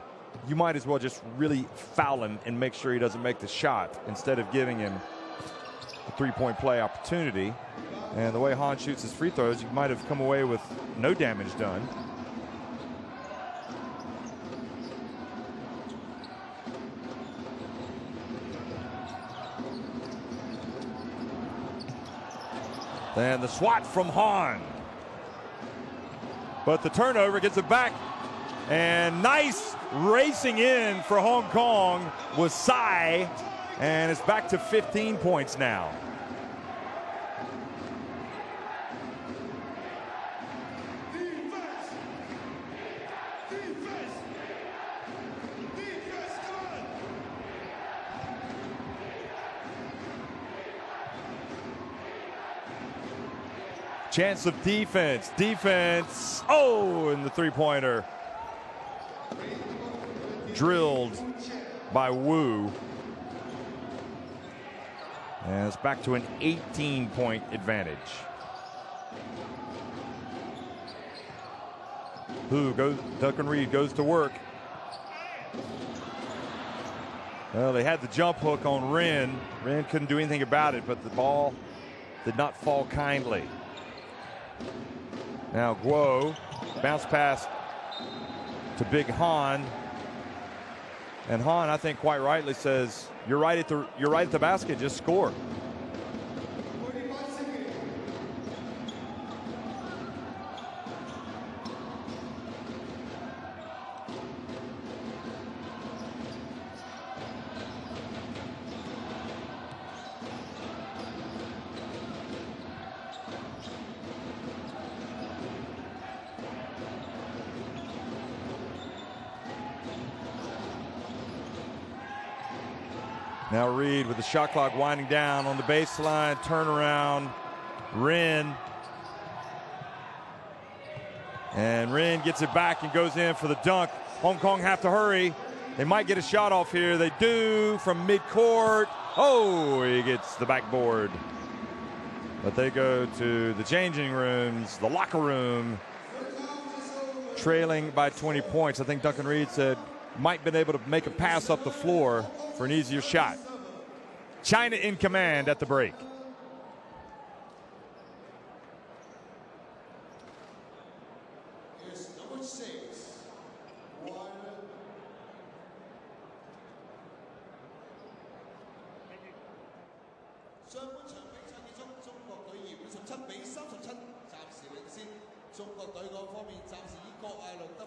you might as well just really foul him and make sure he doesn't make the shot instead of giving him a 3-point play opportunity. And the way Han shoots his free throws, you might have come away with no damage done. And the swat from Han. But the turnover gets it back. And nice racing in for Hong Kong was Tsai. And it's back to 15 points now. Chance of defense. Defense. Oh, and the 3-pointer. Drilled by Wu. And it's back to an 18-point advantage. Duncan Reed goes to work. Well, they had the jump hook on Ren. Ren couldn't do anything about it, but the ball did not fall kindly. Now Guo, bounce pass to Big Han. And Han, I think quite rightly, says, you're right at the basket, just score. Now Reed with the shot clock winding down on the baseline, turnaround, Ren. And Ren gets it back and goes in for the dunk. Hong Kong have to hurry. They might get a shot off here. They do from midcourt. Oh, he gets the backboard. But they go to the changing rooms, the locker room, trailing by 20 points. I think Duncan Reed said might have been able to make a pass up the floor for an easier shot. China in command at the break.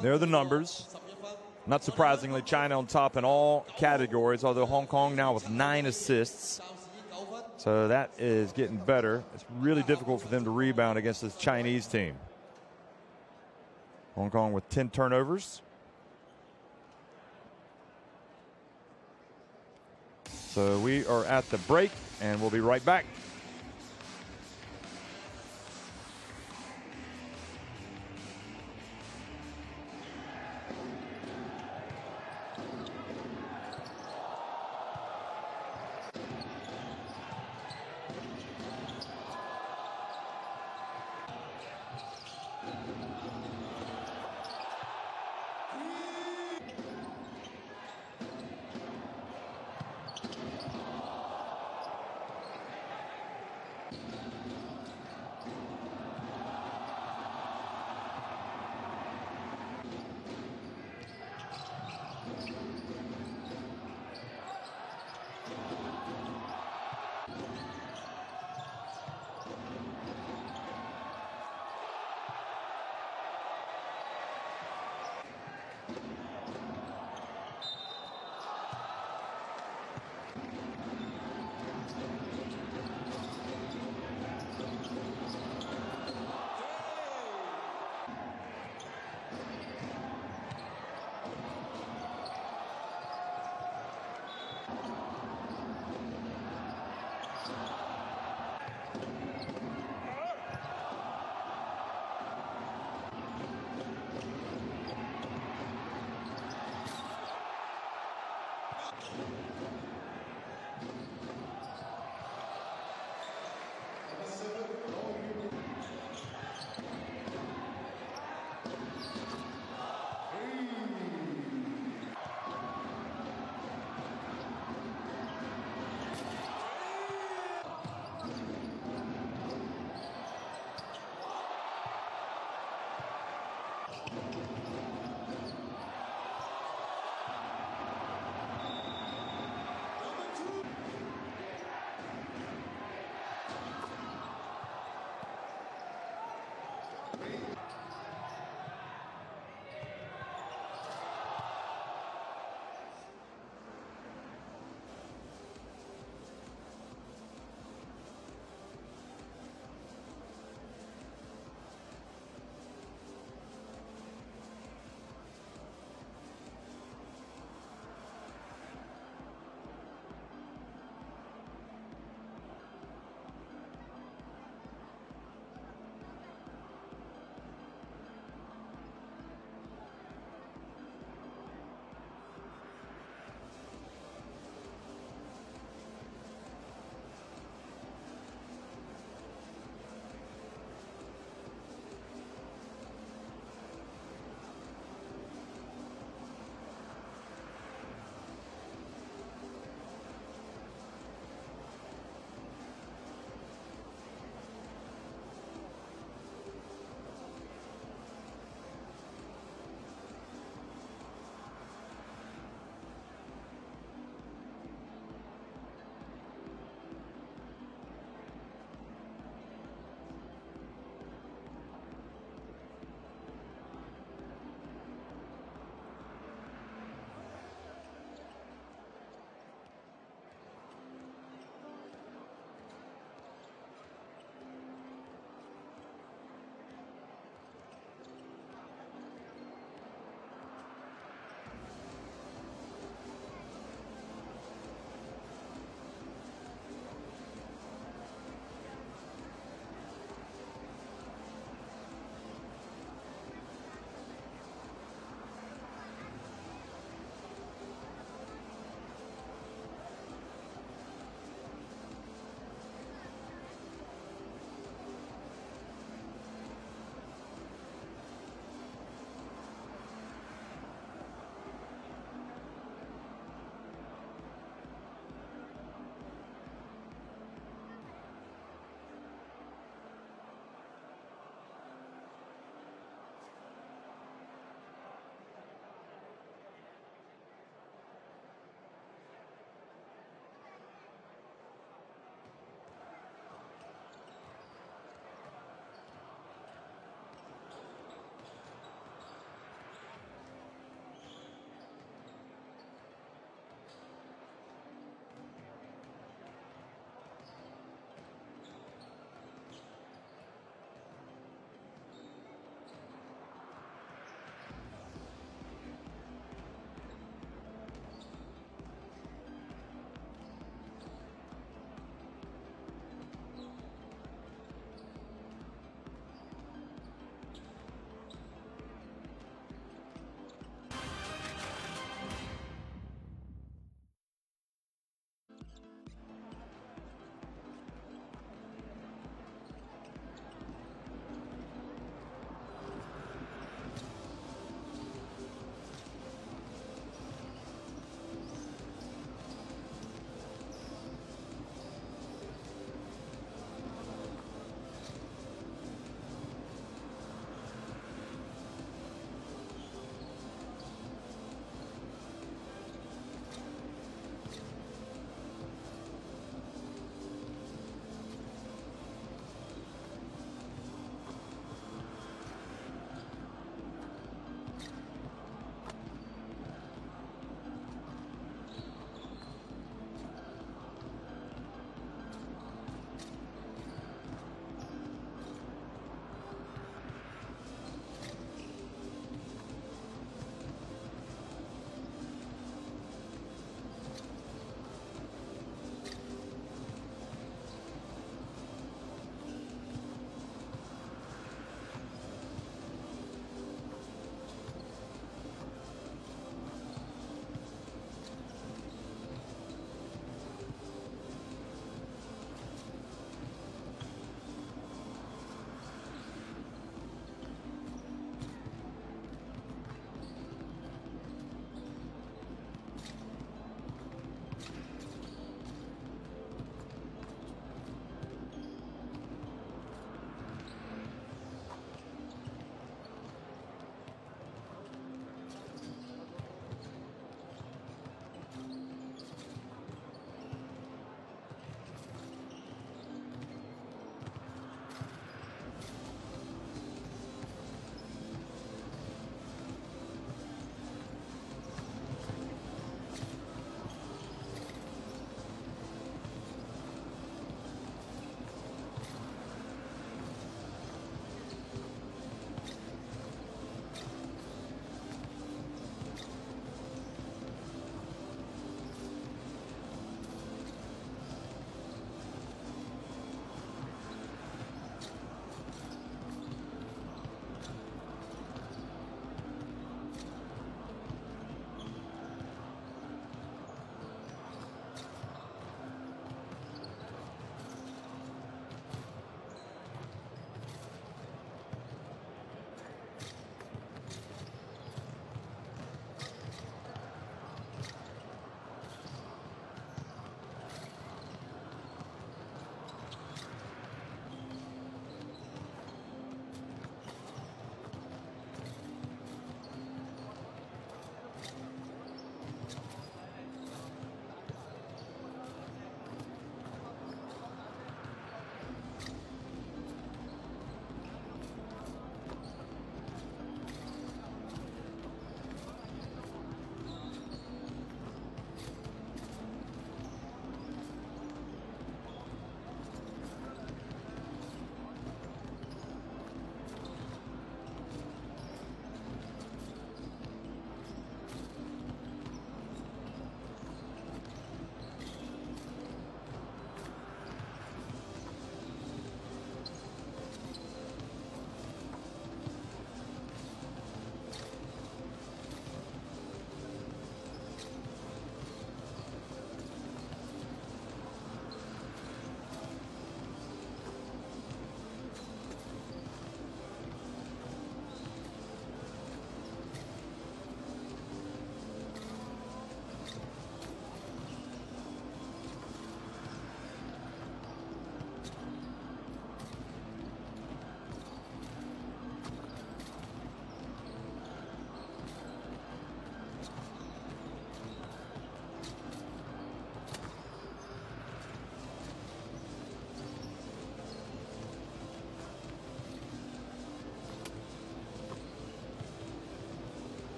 There are the numbers. Not surprisingly, China on top in all categories, although Hong Kong now with 9 assists. So that is getting better. It's really difficult for them to rebound against this Chinese team. Hong Kong with 10 turnovers. So we are at the break, and we'll be right back.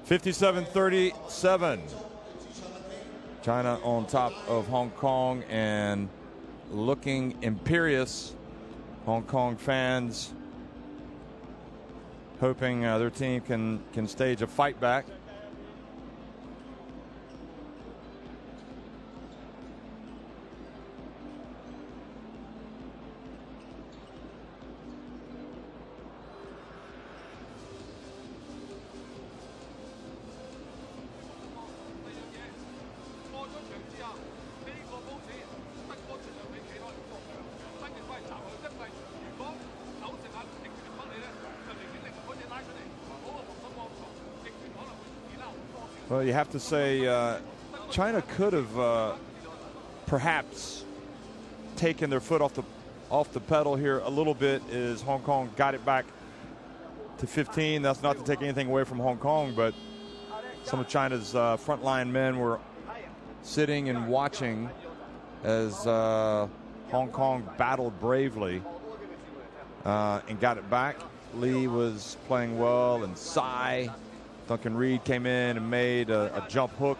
57-37. China on top of Hong Kong and looking imperious. Hong Kong fans hoping their team can stage a fight back. Well, you have to say China could have perhaps taken their foot off the pedal here a little bit as Hong Kong got it back to 15. That's not to take anything away from Hong Kong, but some of China's frontline men were sitting and watching as Hong Kong battled bravely and got it back. Lee was playing well, and Tsai. Duncan Reed came in and made a jump hook.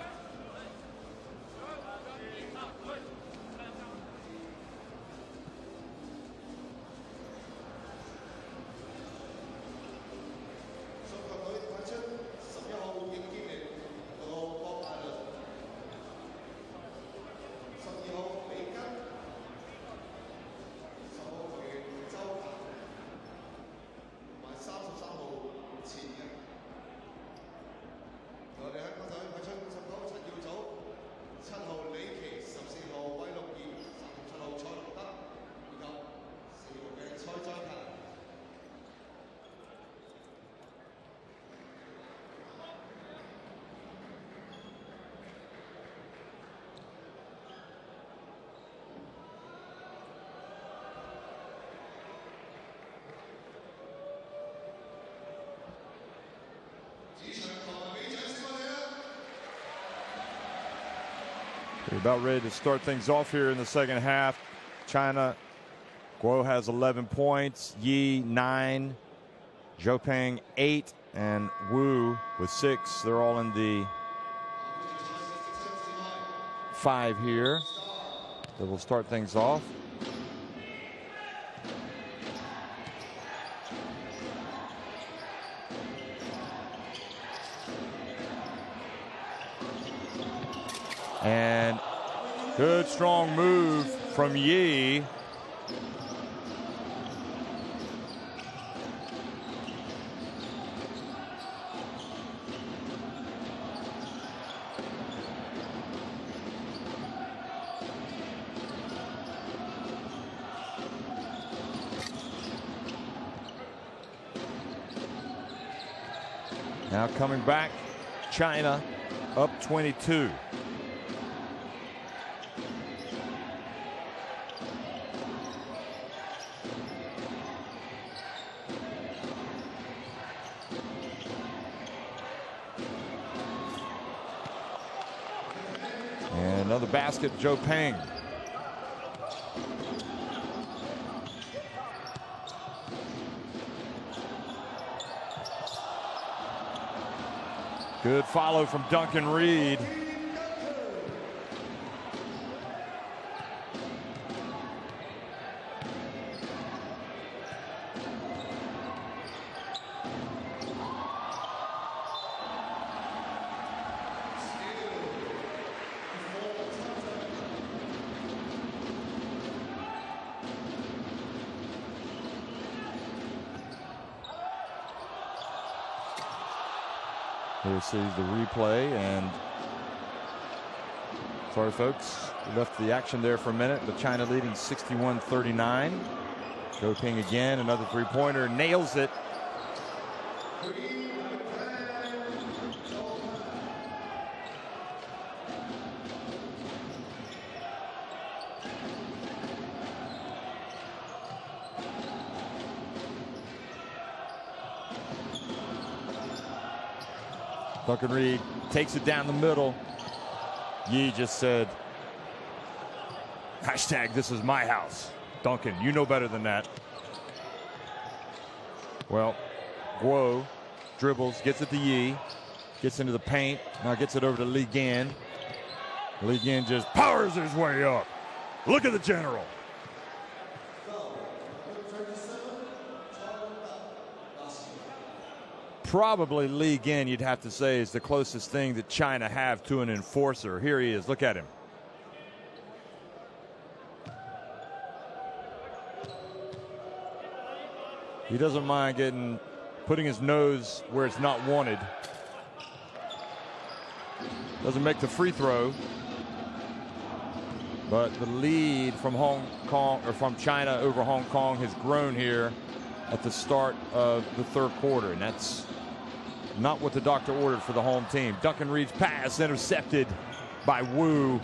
We're about ready to start things off here in the second half. China, Guo has 11 points, Yi 9, Zhou Peng 8, and Wu with 6. They're all in the 5 here. So we'll start things off. And good strong move from Yi. Now coming back, China up 22. Another basket, Zhou Peng. Good follow from Duncan Reed. Here sees the replay, and sorry folks, we left the action there for a minute, but China leading 61-39. Zhou Peng again, another three-pointer, nails it. Duncan Reed takes it down the middle. Yi just said, hashtag this is my house. Duncan, you know better than that. Well, Guo dribbles, gets it to Yi, gets into the paint, now gets it over to Li Gan. Li Gan just powers his way up. Look at the general. Probably Li Gan, you'd have to say, is the closest thing that China have to an enforcer. Here he is. Look at him. He doesn't mind putting his nose where it's not wanted. Doesn't make the free throw. But the lead from Hong Kong, or from China over Hong Kong, has grown here at the start of the third quarter. And that's not what the doctor ordered for the home team. Duncan Reed's pass intercepted by Wu.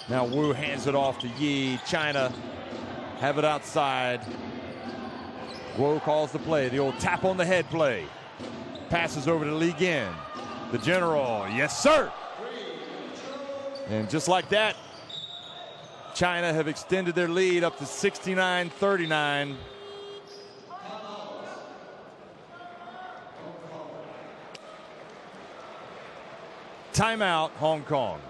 Now Wu hands it off to Yi. China have it outside. Guo calls the play, the old tap on the head play. Passes over to Li Gan. The general, yes sir. And just like that, China have extended their lead up to 69-39. Timeout, Hong Kong.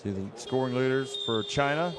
See the scoring leaders for China.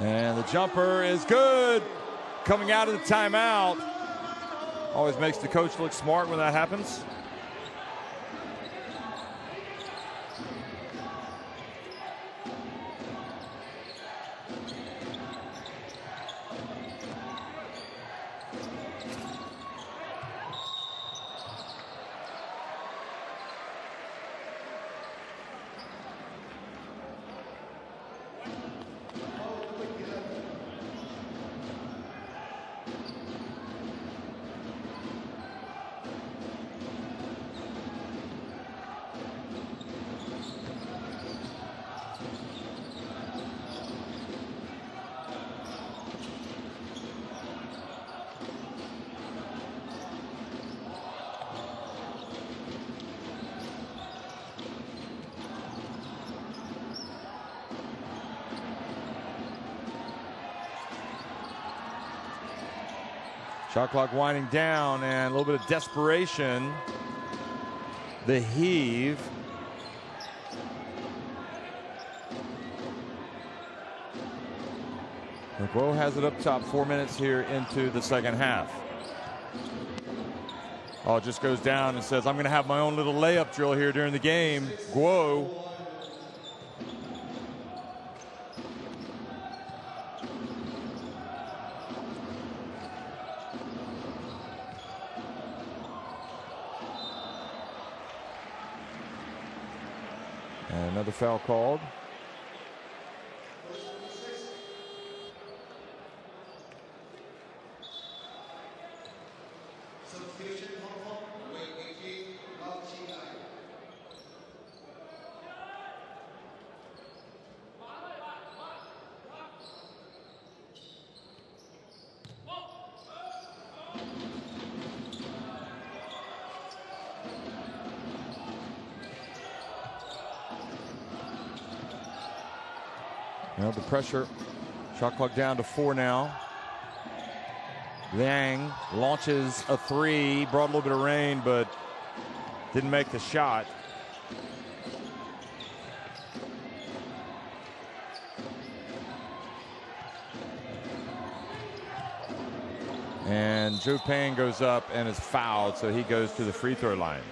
And the jumper is good. Coming out of the timeout. Always makes the coach look smart when that happens. Shot clock winding down and a little bit of desperation. The heave. Guo has it up top, 4 minutes here into the second half. Oh, it just goes down and says, I'm going to have my own little layup drill here during the game. Guo. And another foul called. Substitution, Hong Kong You know, the pressure. Shot clock down to 4 now. Liang launches a 3. Brought a little bit of rain, but didn't make the shot. And Zhou Ping goes up and is fouled, so he goes to the free throw line.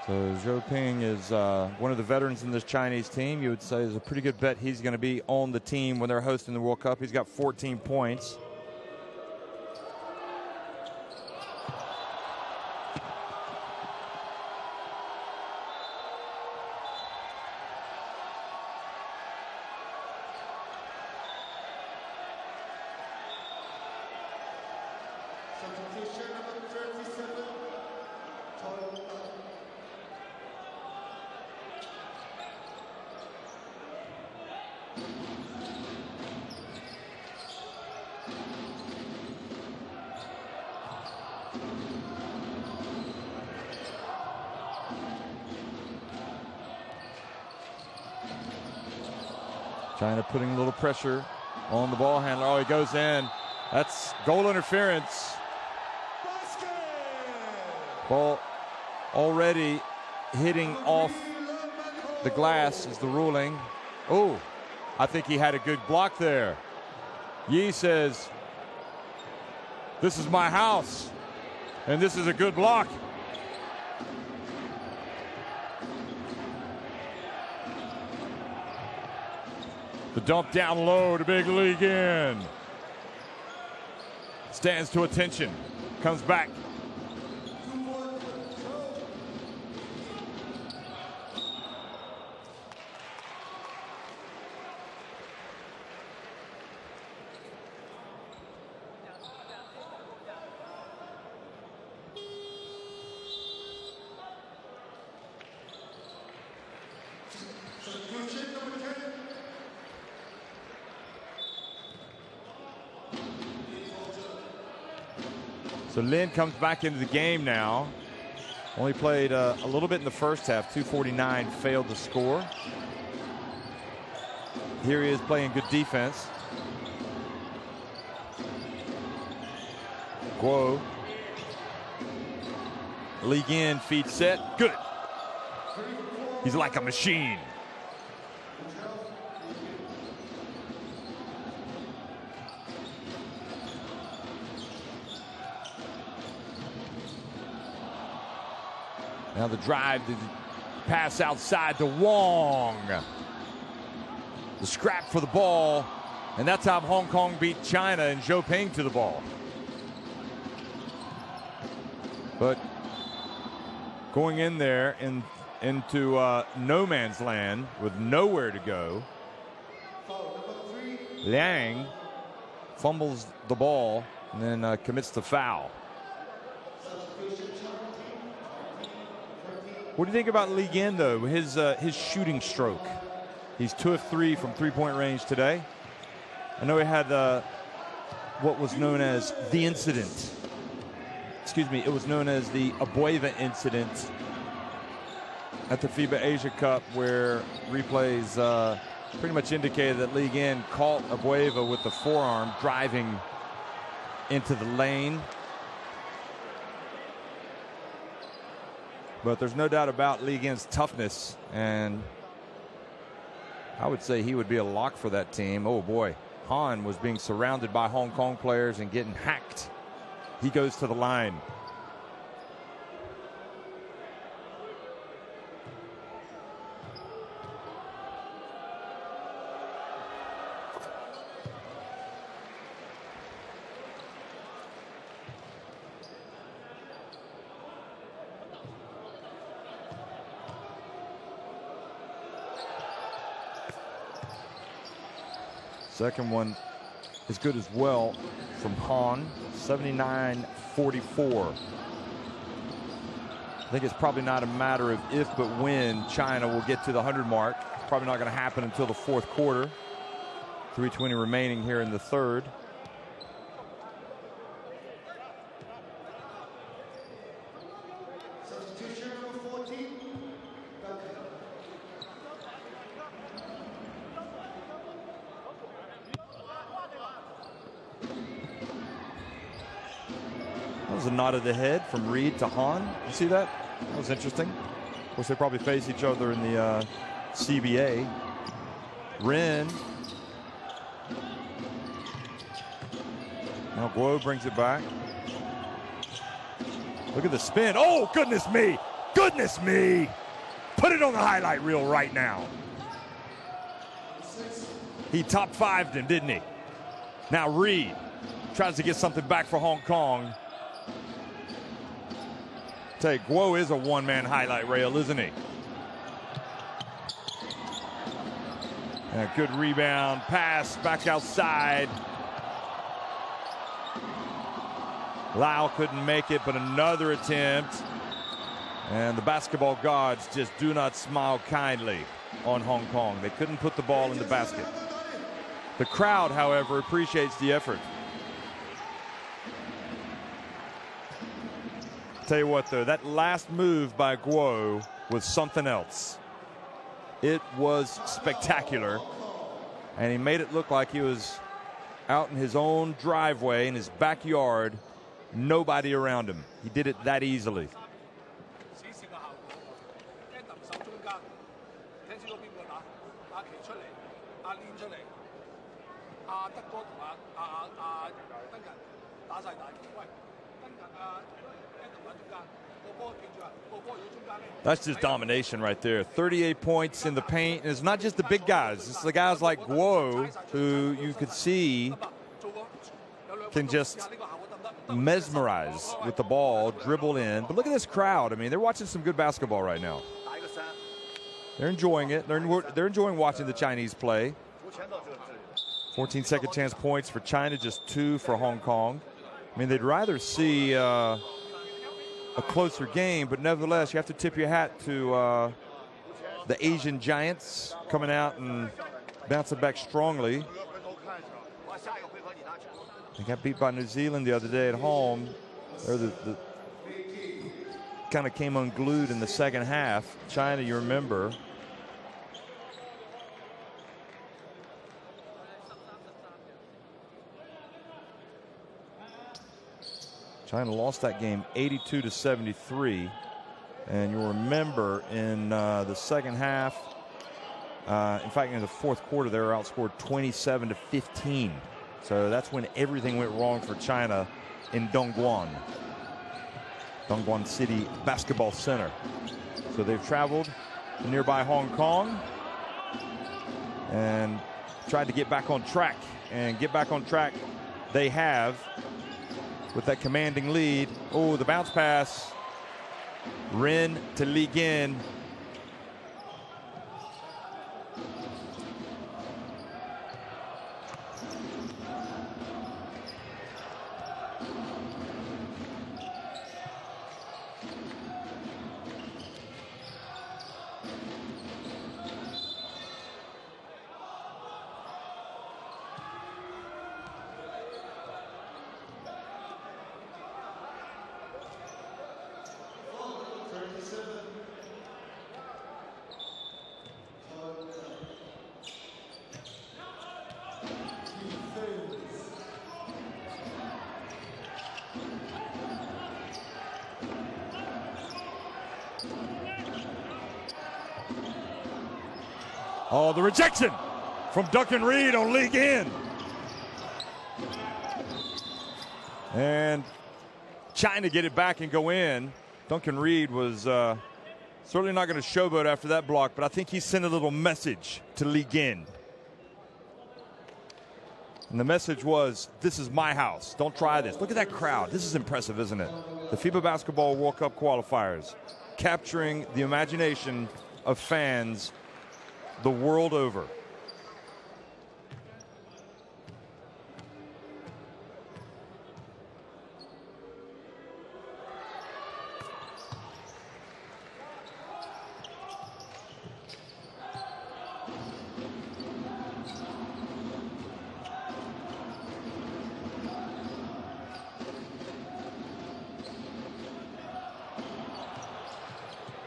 So Zhou Ping is one of the veterans in this Chinese team. You would say is a pretty good bet he's going to be on the team when they're hosting the World Cup. He's got 14 points. China putting a little pressure on the ball handler. Oh, he goes in. That's goal interference. Ball already hitting off the glass is the ruling. Oh, I think he had a good block there. Yi says, this is my house, and this is a good block. The dump down low to Big League in. Stands to attention. Comes back. So Lin comes back into the game now. Only played a little bit in the first half. 249, failed to score. Here he is playing good defense. Guo. League in, feed set, good. He's like a machine. Now the drive, the pass outside to Wong. The scrap for the ball, and that's how Hong Kong beat China, and Zhou Ping to the ball. But going in there into no man's land with nowhere to go, Liang fumbles the ball and then commits the foul. What do you think about Li Yan, though? His shooting stroke. He's 2 of 3 from three-point range today. I know he had what was known as the incident. Excuse me, it was known as the Abueva incident at the FIBA Asia Cup, where replays pretty much indicated that Li Yan caught Abueva with the forearm driving into the lane. But there's no doubt about Li Yan's toughness, and I would say he would be a lock for that team. Oh boy, Han was being surrounded by Hong Kong players and getting hacked. He goes to the line. Second one is good as well from Han, 79-44. I think it's probably not a matter of if but when China will get to the 100 mark. It's probably not going to happen until the fourth quarter. 3:20 remaining here in the third. That was a nod of the head from Reed to Han. You see that? That was interesting. Of course, they probably face each other in the CBA. Rin. Now Guo brings it back. Look at the spin. Oh, goodness me. Goodness me. Put it on the highlight reel right now. He top fived him, didn't he? Now Reed tries to get something back for Hong Kong. Say, Guo is a one-man highlight reel, isn't he? And a good rebound, pass back outside. Lau couldn't make it, but another attempt. And the basketball gods just do not smile kindly on Hong Kong. They couldn't put the ball in the basket. The crowd, however, appreciates the effort. Tell you what, though, that last move by Guo was something else. It was spectacular, and he made it look like he was out in his own driveway, in his backyard, nobody around him. He did it that easily. That's just domination right there. 38 points in the paint. And it's not just the big guys. It's the guys like Guo, who you could see can just mesmerize with the ball, dribble in. But look at this crowd. I mean, they're watching some good basketball right now. They're enjoying it. They're enjoying watching the Chinese play. 14 second chance points for China, just 2 for Hong Kong. I mean, they'd rather see a closer game, but nevertheless, you have to tip your hat to the Asian Giants coming out and bouncing back strongly. They got beat by New Zealand the other day at home. They're kind of came unglued in the second half. China, you remember. China lost that game 82-73, and you'll remember in the second half, in fact in the fourth quarter, they were outscored 27-15. So that's when everything went wrong for China in Dongguan City Basketball Center. So they've traveled to nearby Hong Kong and tried to get back on track, and get back on track they have with that commanding lead. Oh, the bounce pass. Rin to Li Gin. Oh, the rejection from Duncan Reed on Li Gin. And China get it back and go in. Duncan Reed was certainly not going to showboat after that block, but I think he sent a little message to Li Gin. And the message was, this is my house. Don't try this. Look at that crowd. This is impressive, isn't it? The FIBA Basketball World Cup qualifiers, capturing the imagination of fans the world over.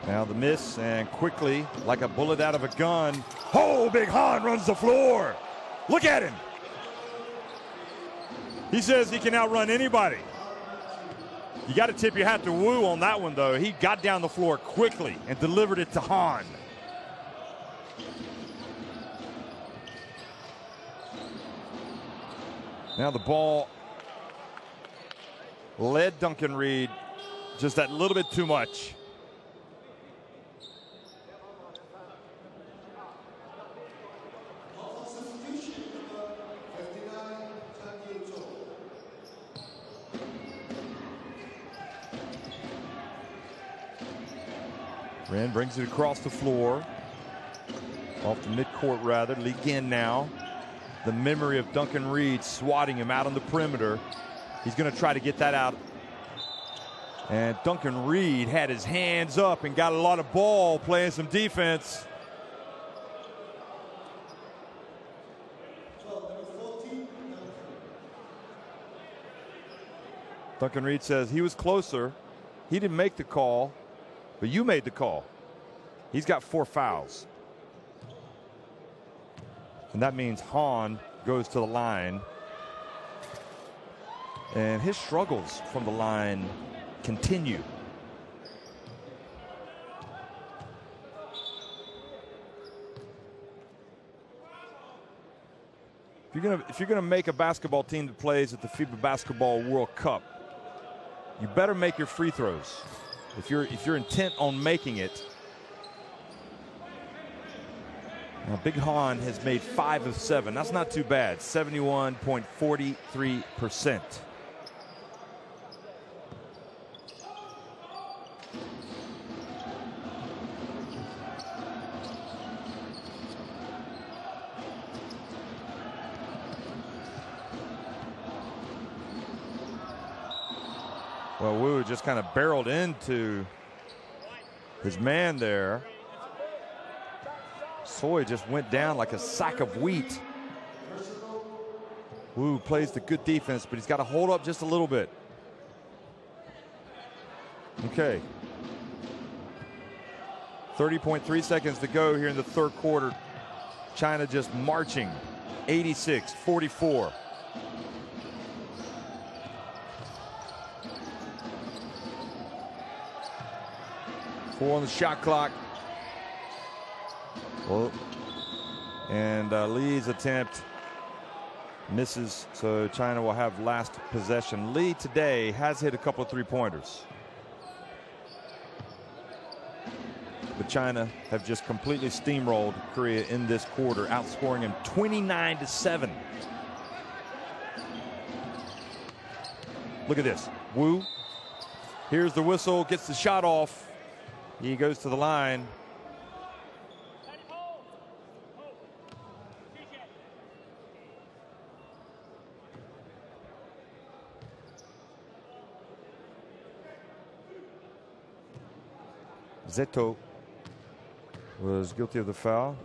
Now the miss, and quickly, like a bullet out of a gun, oh, Big Han runs the floor. Look at him. He says he can outrun anybody. You got to tip your hat to Wu on that one, though. He got down the floor quickly and delivered it to Han. Now the ball led Duncan Reed just that little bit too much. Ren brings it across the floor. Off the midcourt, rather. Lee Gin now. The memory of Duncan Reed swatting him out on the perimeter. He's going to try to get that out. And Duncan Reed had his hands up and got a lot of ball, playing some defense. Duncan Reed says he was closer. He didn't make the call, but you made the call. He's got 4 fouls. And that means Han goes to the line. And his struggles from the line continue. If you're gonna make a basketball team that plays at the FIBA Basketball World Cup, you better make your free throws. If you're intent on making it. Now, Big Han has made 5 of 7. That's not too bad. 71.43%. Well, Wu just kind of barreled into his man there. Soy just went down like a sack of wheat. Wu plays the good defense, but he's got to hold up just a little bit. Okay. 30.3 seconds to go here in the third quarter. China just marching. 86-44. Four on the shot clock. Well, and Lee's attempt misses, so China will have last possession. Lee today has hit a couple of three-pointers, but China have just completely steamrolled Korea in this quarter, outscoring him 29-7. Look at this. Wu, here's the whistle, gets the shot off. He goes to the line. Zeto was guilty of the foul.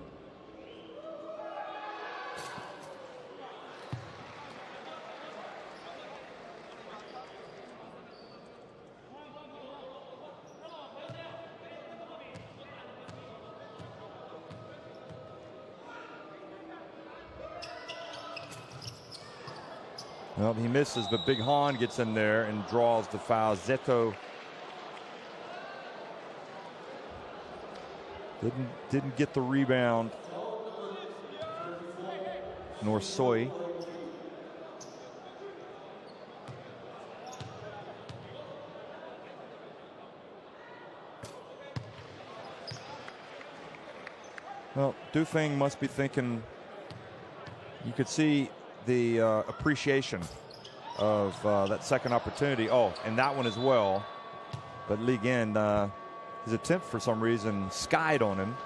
Well, he misses, but Big Han gets in there and draws the foul. Zeto didn't get the rebound, nor Soy. Well, Dufeng must be thinking, you could see the appreciation of that second opportunity. Oh, and that one as well. But Lee Gin, his attempt for some reason skied on him.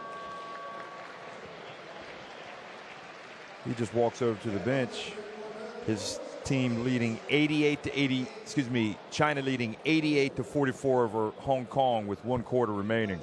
He just walks over to the bench. His team leading 88-80, excuse me, China leading 88-44 over Hong Kong with 1 quarter remaining.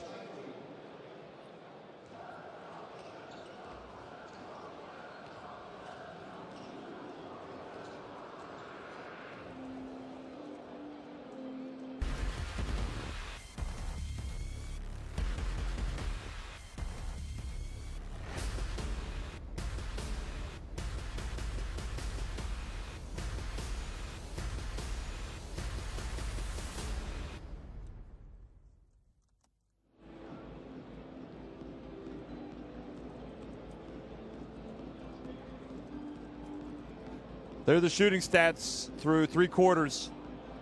They're the shooting stats through 3 quarters,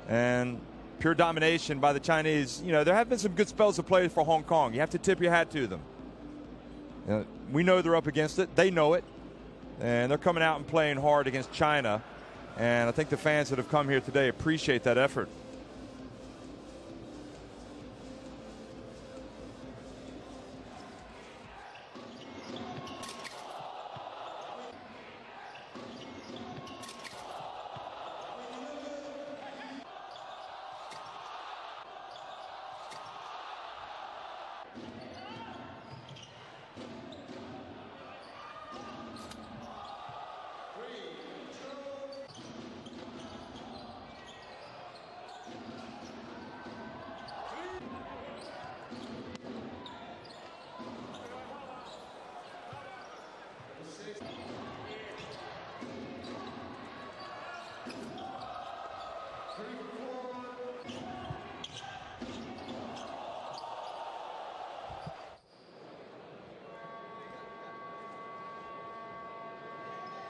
and pure domination by the Chinese. You know, there have been some good spells of play for Hong Kong. You have to tip your hat to them. We know they're up against it. They know it. And they're coming out and playing hard against China. And I think the fans that have come here today appreciate that effort.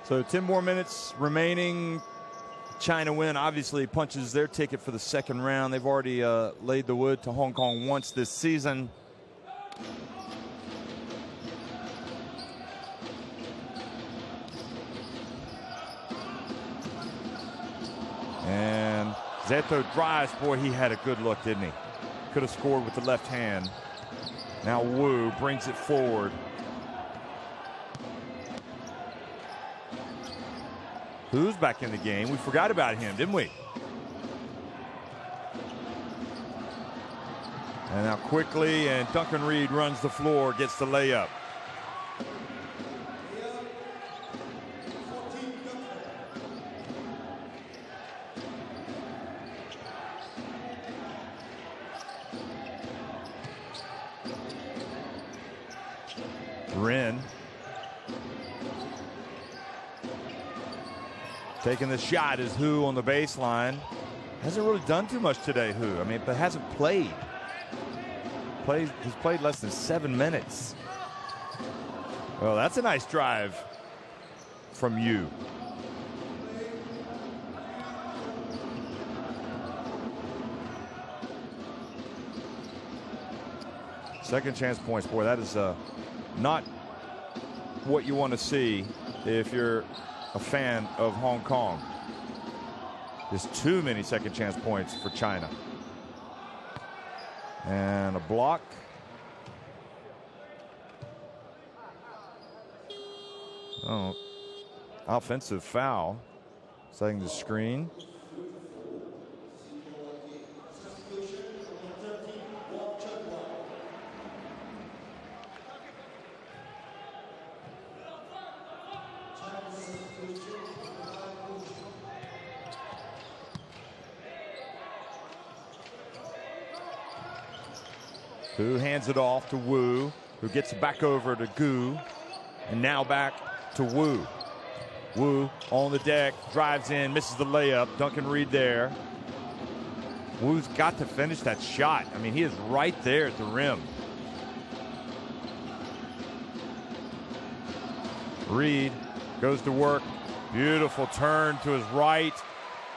So 10 more minutes remaining. China win obviously punches their ticket for the second round. They've already laid the wood to Hong Kong once this season. And Zeto drives. Boy, he had a good look, didn't he? Could have scored with the left hand. Now Wu brings it forward. Who's back in the game? We forgot about him, didn't we? And now quickly, and Duncan Reed runs the floor, gets the layup. Rin taking the shot is Hu on the baseline. Hasn't really done too much today, Hu. I mean, but hasn't played. He's played less than 7 minutes. Well, that's a nice drive from Yu. Second chance points, boy, that is not what you want to see if you're a fan of Hong Kong. There's too many second chance points for China. And a block. Oh, offensive foul. Setting the screen. Hu hands it off to Wu, who gets it back over to Gu, and now back to Wu. Wu on the deck, drives in, misses the layup. Duncan Reed there. Wu's got to finish that shot. I mean, he is right there at the rim. Reed goes to work. Beautiful turn to his right.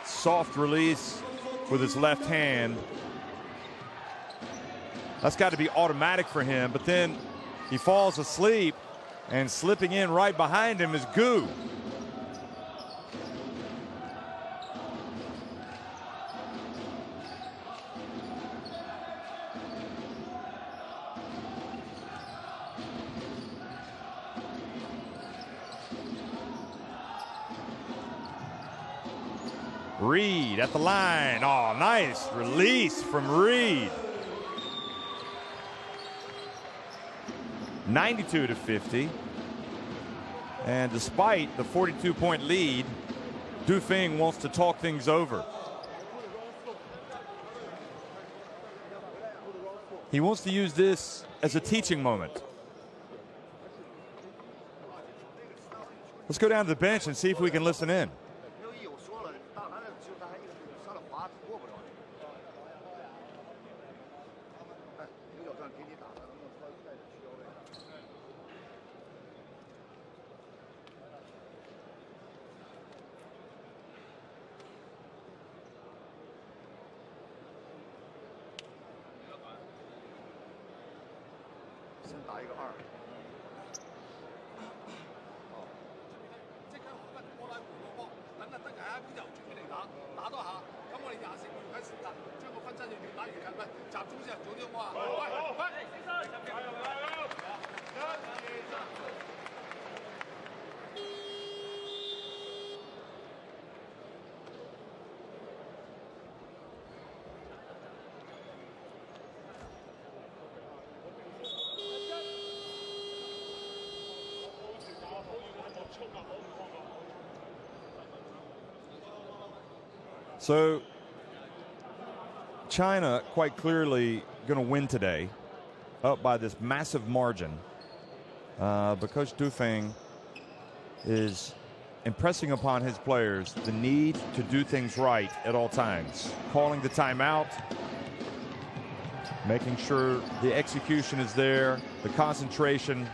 Soft release with his left hand. That's got to be automatic for him, but then he falls asleep, and slipping in right behind him is Gu. Reed at the line. Oh, nice release from Reed. 92-50. And despite the 42-point lead, Du Feng wants to talk things over. He wants to use this as a teaching moment. Let's go down to the bench and see if we can listen in. 打一个2。即刻攞波拉回個波，等得係啊，由住佢嚟打多下。咁我哋24秒喺時間，將個分爭要越打越近。喂，集中先，早啲好啊！喂，So China quite clearly going to win today, up by this massive margin. But Coach Dufeng is impressing upon his players the need to do things right at all times. Calling the timeout, making sure the execution is there, the concentration.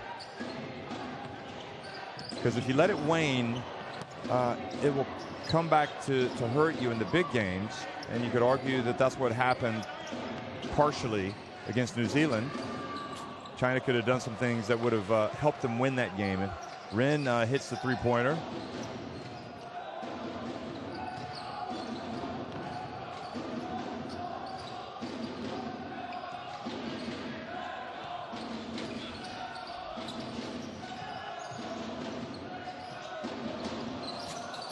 Because if you let it wane, it will come back to hurt you in the big games. And you could argue that that's what happened partially against New Zealand. China could have done some things that would have helped them win that game. And Ren hits the three-pointer.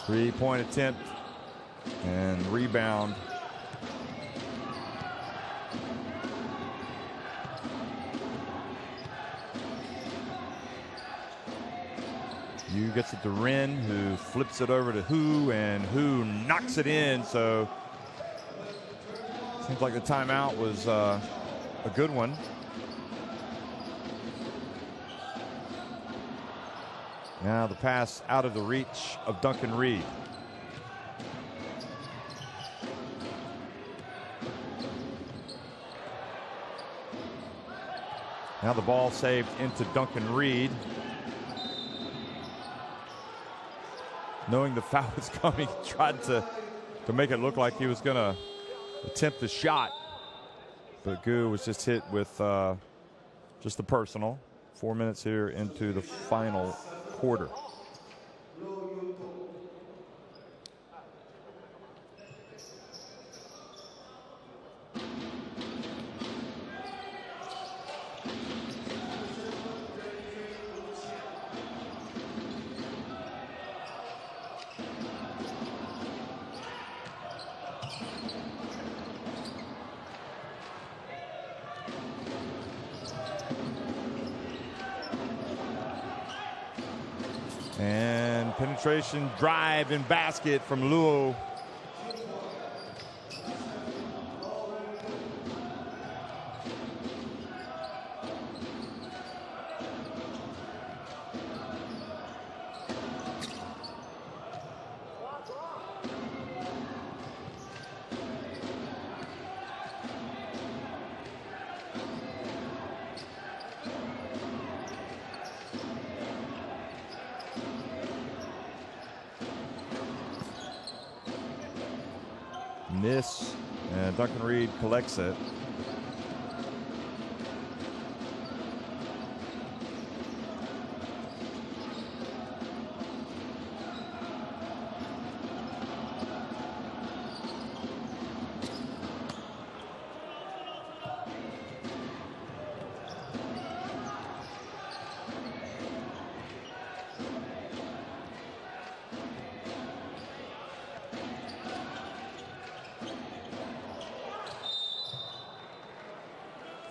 Three-point attempt and rebound. Yu gets it to Ren, who flips it over to Hu, and Hu knocks it in. So seems like the timeout was a good one. Now the pass out of the reach of Duncan Reed. Now the ball saved into Duncan Reed. Knowing the foul was coming, tried to make it look like he was going to attempt the shot. But Gu was just hit with just the personal. 4 minutes here into the final quarter. And penetration drive and basket from Luo. Miss, and Duncan Reed collects it.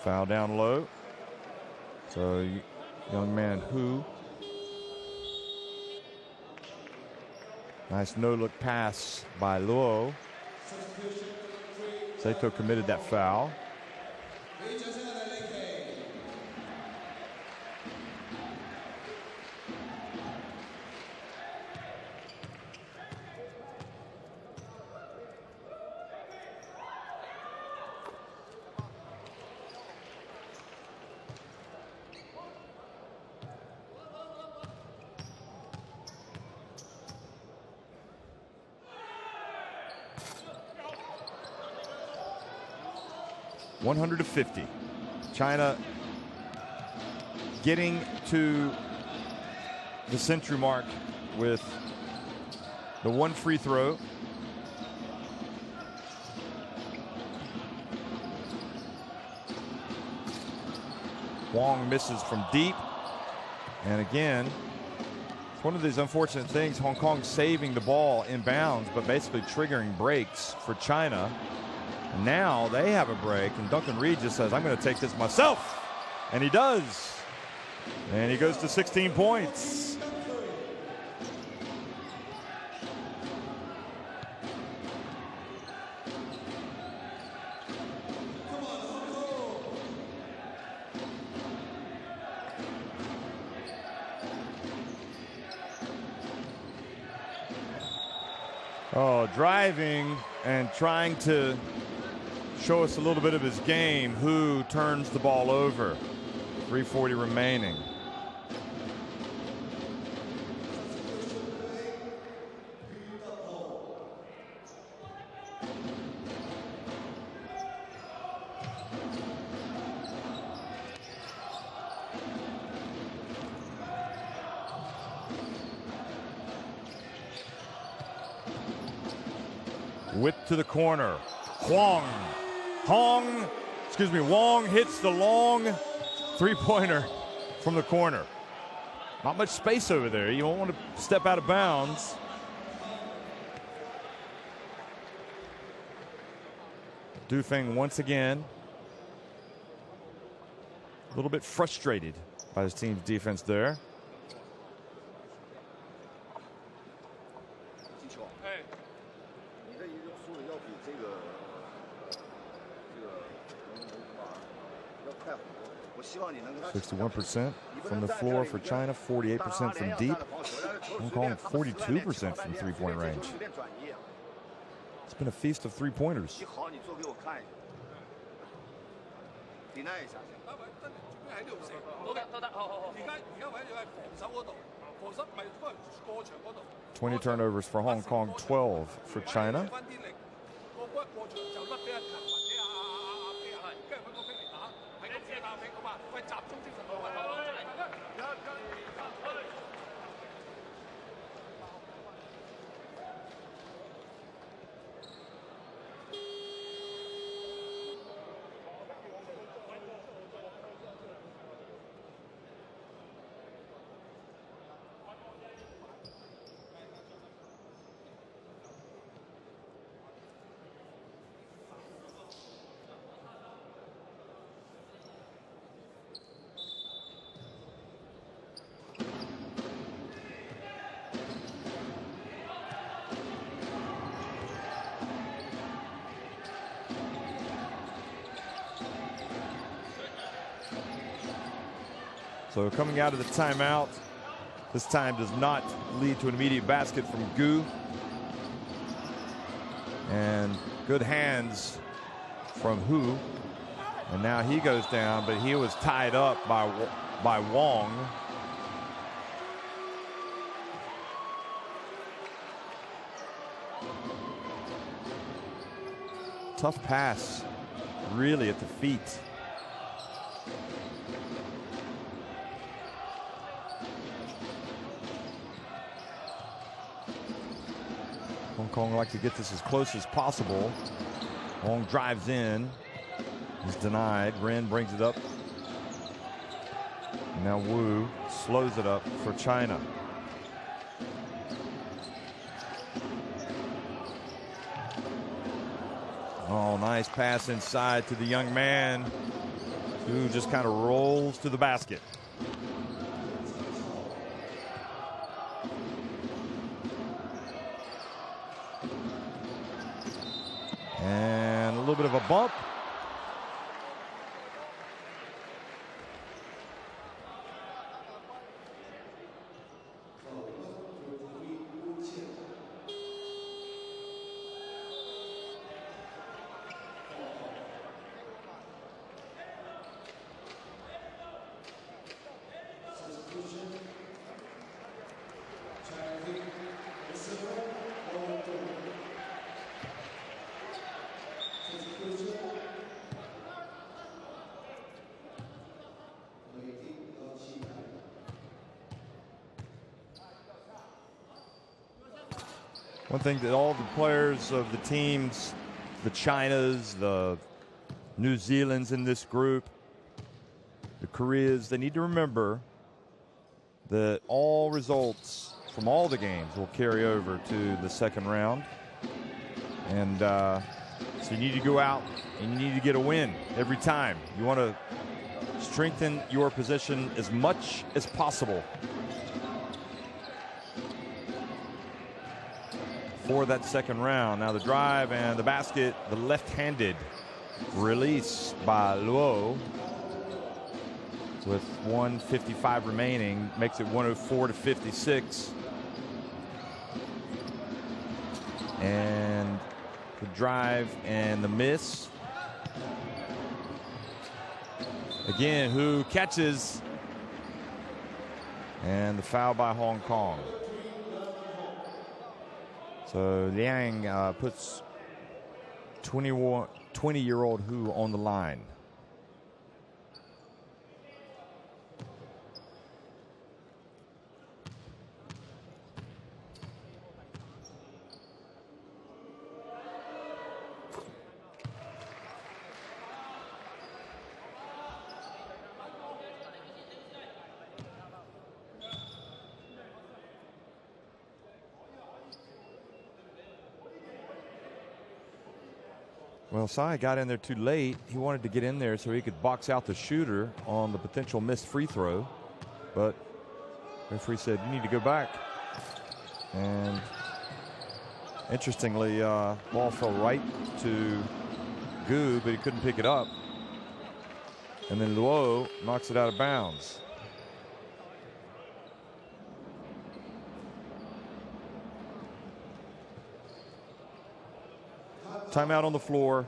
Foul down low. So young man Hu. Nice no-look pass by Luo. Saito committed that foul. (150). China getting to the century mark with the one free throw. Wong misses from deep. And again, it's one of these unfortunate things. Hong Kong saving the ball in bounds, but basically triggering breaks for China. And now they have a break, and Duncan Reed just says, I'm going to take this myself. And he does. And he goes to 16 points. Oh, driving and trying to show us a little bit of his game. Who turns the ball over? 3:40 remaining. Whip to the corner. Wong hits the long three-pointer from the corner. Not much space over there. You won't want to step out of bounds. Dufeng once again a little bit frustrated by his team's defense there. %, from the floor for China, 48% from deep. Hong Kong, 42% from three-point range. It's been a feast of three-pointers. $20 turnovers for Hong Kong, 12 for China. So coming out of the timeout, this time does not lead to an immediate basket from Gu. And good hands from Hu. And now he goes down, but he was tied up by Wong. Tough pass, really, at the feet. Hong Kong like to get this as close as possible. Wong drives in. He's denied. Ren brings it up. Now Wu slows it up for China. Oh, nice pass inside to the young man, who just kind of rolls to the basket. And a little bit of a bump. One thing that all the players of the teams, the Chinas, the New Zealands in this group, the Koreas, they need to remember that all results from all the games will carry over to the second round. And so you need to go out and you need to get a win every time. You want to strengthen your position as much as possible for that second round. Now the drive and the basket, the left-handed release by Luo with 1:55 remaining makes it 104-56. And the drive and the miss. Again, who catches? And the foul by Hong Kong. So Liang puts 20-year-old Hu on the line. Well, Sai got in there too late. He wanted to get in there so he could box out the shooter on the potential missed free throw. But referee said, you need to go back. And interestingly, ball fell right to Gu, but he couldn't pick it up. And then Luo knocks it out of bounds. Timeout on the floor.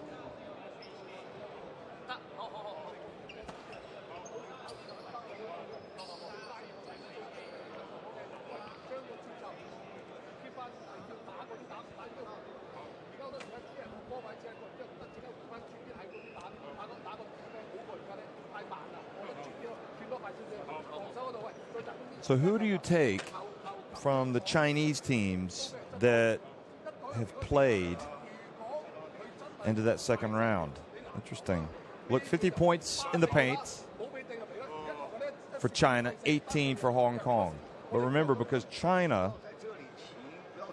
So who do you take from the Chinese teams that have played into that second round? Interesting. Look, 50 points in the paint for China, 18 for Hong Kong. But remember, because China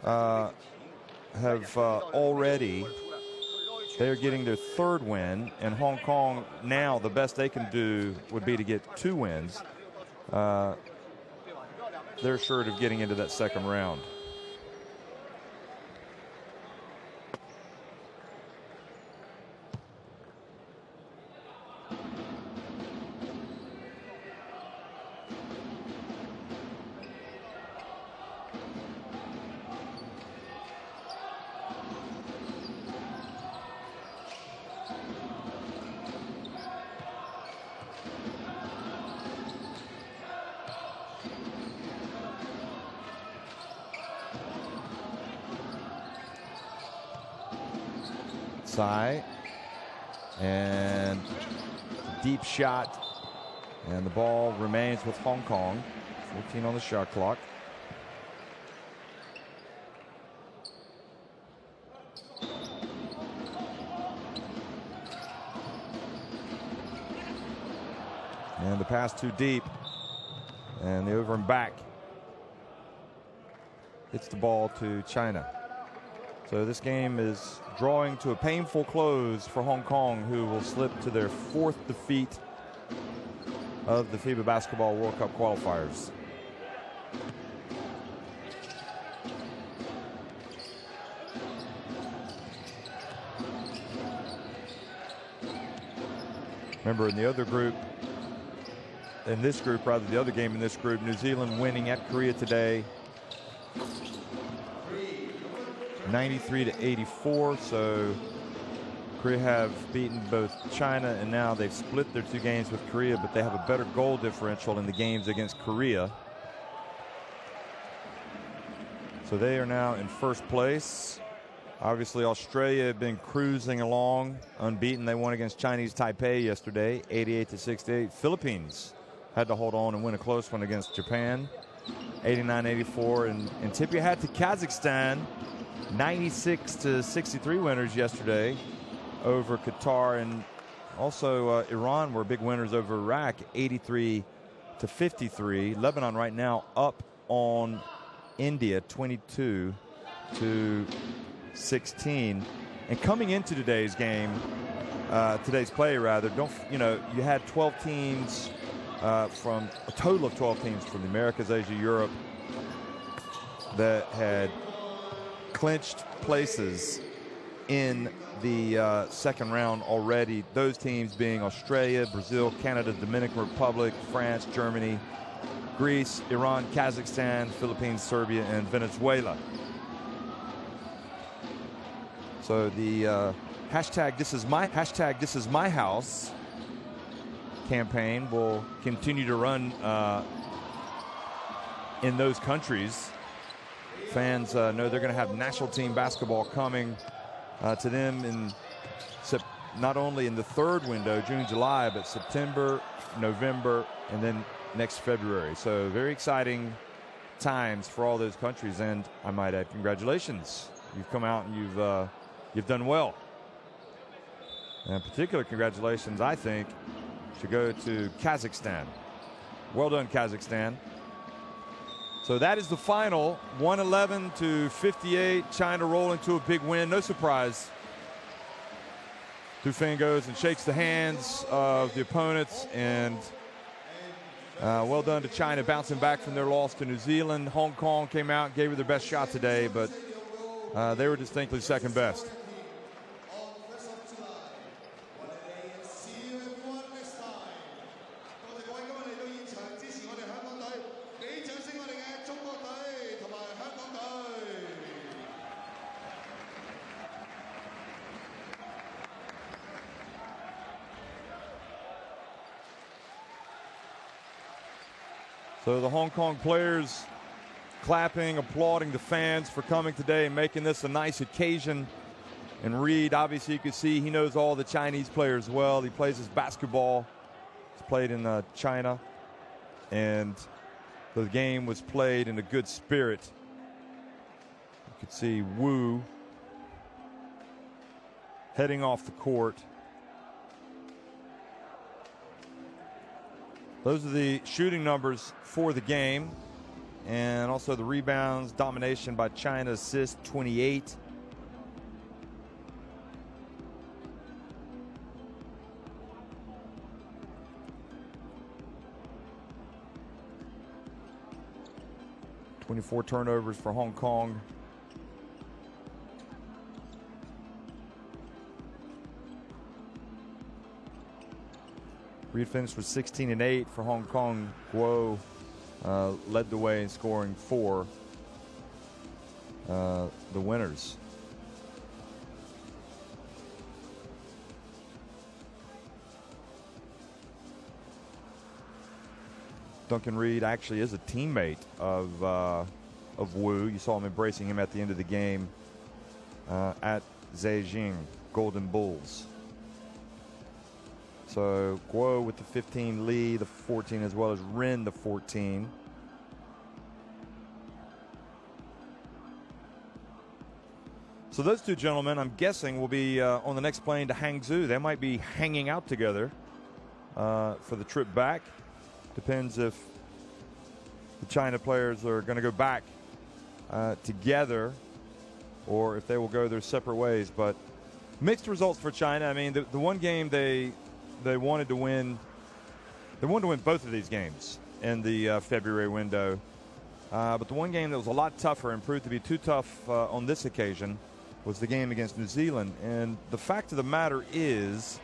have already, they're getting their third win, and Hong Kong now the best they can do would be to get 2 wins. They're assured of getting into that second round. Sai, and deep shot, and the ball remains with Hong Kong. 14 on the shot clock. And the pass too deep, and the over and back hits the ball to China. So this game is drawing to a painful close for Hong Kong, who will slip to their 4th defeat of the FIBA Basketball World Cup qualifiers. Remember, in the other group, in this group, rather, the other game in this group, New Zealand winning at Korea today, 93-84. So Korea have beaten both China, and now they've split their 2 games with Korea, but they have a better goal differential in the games against Korea. So they are now in first place. Obviously, Australia have been cruising along unbeaten. They won against Chinese Taipei yesterday, 88-68. Philippines had to hold on and win a close one against Japan, 89-84. And tip your hat to Kazakhstan, 96-63 winners yesterday over Qatar, and also Iran were big winners over Iraq, 83-53. Lebanon right now up on India, 22-16. And coming into today's game, today's play rather, you had 12 teams from a total of 12 teams from the Americas, Asia, Europe that had clinched places in the second round already. Those teams being Australia, Brazil, Canada, Dominican Republic, France, Germany, Greece, Iran, Kazakhstan, Philippines, Serbia, and Venezuela. So the hashtag This Is My House campaign will continue to run in those countries. Fans know they're going to have national team basketball coming to them in not only in the third window, June, July, but September, November, and then next February. So very exciting times for all those countries. And I might add, congratulations. You've come out and you've done well. And particular congratulations, I think, should go to Kazakhstan. Well done, Kazakhstan. So that is the final, 111-58. China rolling to a big win. No surprise. Dufeng goes and shakes the hands of the opponents, and well done to China bouncing back from their loss to New Zealand. Hong Kong came out and gave her their best shot today, but they were distinctly second best. So the Hong Kong players clapping, applauding the fans for coming today and making this a nice occasion. And Reed, obviously you can see he knows all the Chinese players well. He plays his basketball. He's played in China. And the game was played in a good spirit. You could see Wu heading off the court. Those are the shooting numbers for the game, and also the rebounds. Domination by China, assist 28. .24 turnovers for Hong Kong. Reed finished with 16 and 8 for Hong Kong. Guo led the way in scoring for the winners. Duncan Reed actually is a teammate of Wu. You saw him embracing him at the end of the game at Zhejiang Golden Bulls. So Guo with the 15, Lee the 14, as well as Rin the 14. So those two gentlemen, I'm guessing, will be on the next plane to Hangzhou. They might be hanging out together for the trip back. Depends if the China players are going to go back together or if they will go their separate ways. But mixed results for China. I mean, the one game they wanted to win. They wanted to win both of these games in the February window. But the one game that was a lot tougher and proved to be too tough on this occasion was the game against New Zealand. And the fact of the matter is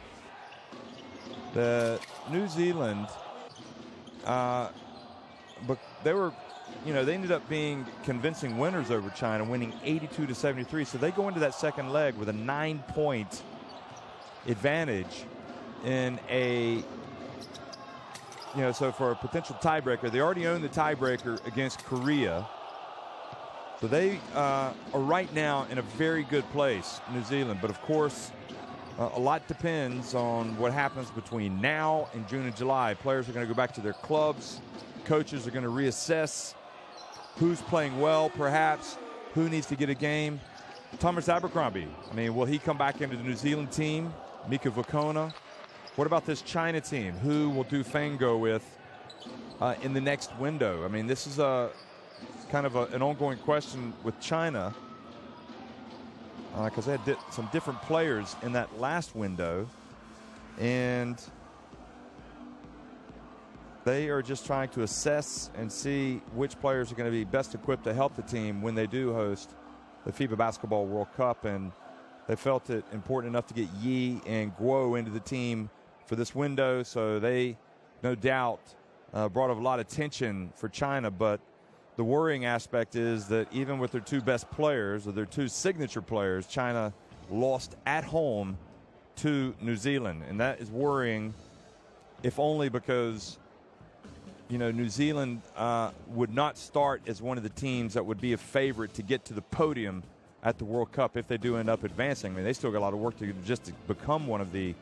that New Zealand, but they were, they ended up being convincing winners over China, winning 82-73. So they go into that second leg with a 9-point advantage in a, so for a potential tiebreaker. They already own the tiebreaker against Korea. So they are right now in a very good place, New Zealand. But of course, a lot depends on what happens between now and June and July. Players are going to go back to their clubs. Coaches are going to reassess who's playing well, perhaps, who needs to get a game. Thomas Abercrombie, I mean, will he come back into the New Zealand team? Mika Vukona. What about this China team? Who will Du Feng go with in the next window? I mean, this is a kind of an ongoing question with China because they had some different players in that last window, and they are just trying to assess and see which players are going to be best equipped to help the team when they do host the FIBA Basketball World Cup. And they felt it important enough to get Yi and Guo into the team for this window, so they no doubt brought a lot of attention for China. But the worrying aspect is that even with their two best players, or their two signature players, China lost at home to New Zealand, and that is worrying, if only because New Zealand would not start as one of the teams that would be a favorite to get to the podium at the World Cup if they do end up advancing. I mean, they still got a lot of work to do just to become one of the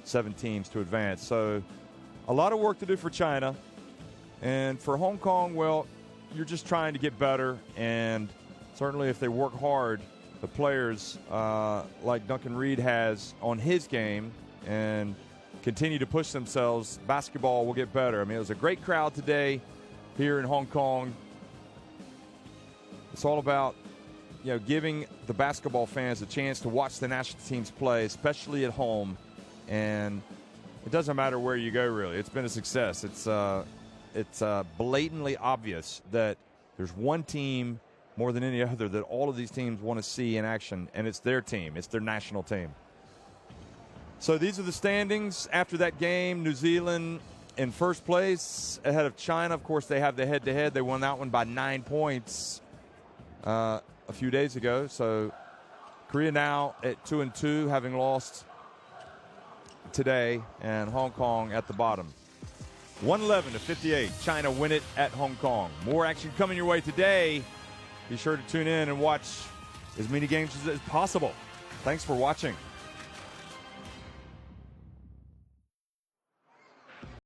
7 teams to advance. So a lot of work to do for China. And for Hong Kong, well, you're just trying to get better. And certainly if they work hard, the players like Duncan Reed has on his game and continue to push themselves, basketball will get better. I mean, it was a great crowd today here in Hong Kong. It's all about giving the basketball fans a chance to watch the national teams play, especially at home. And it doesn't matter where you go, really. It's been a success. It's blatantly obvious that there's one team more than any other that all of these teams want to see in action, and it's their team. It's their national team. So these are the standings after that game. New Zealand in first place ahead of China. Of course, they have the head-to-head. They won that one by 9 points a few days ago. So Korea now at 2-2, having lost today, and Hong Kong at the bottom. 111-58. China win it at Hong Kong. More action coming your way today. Be sure to tune in and watch as many games as possible. Thanks for watching.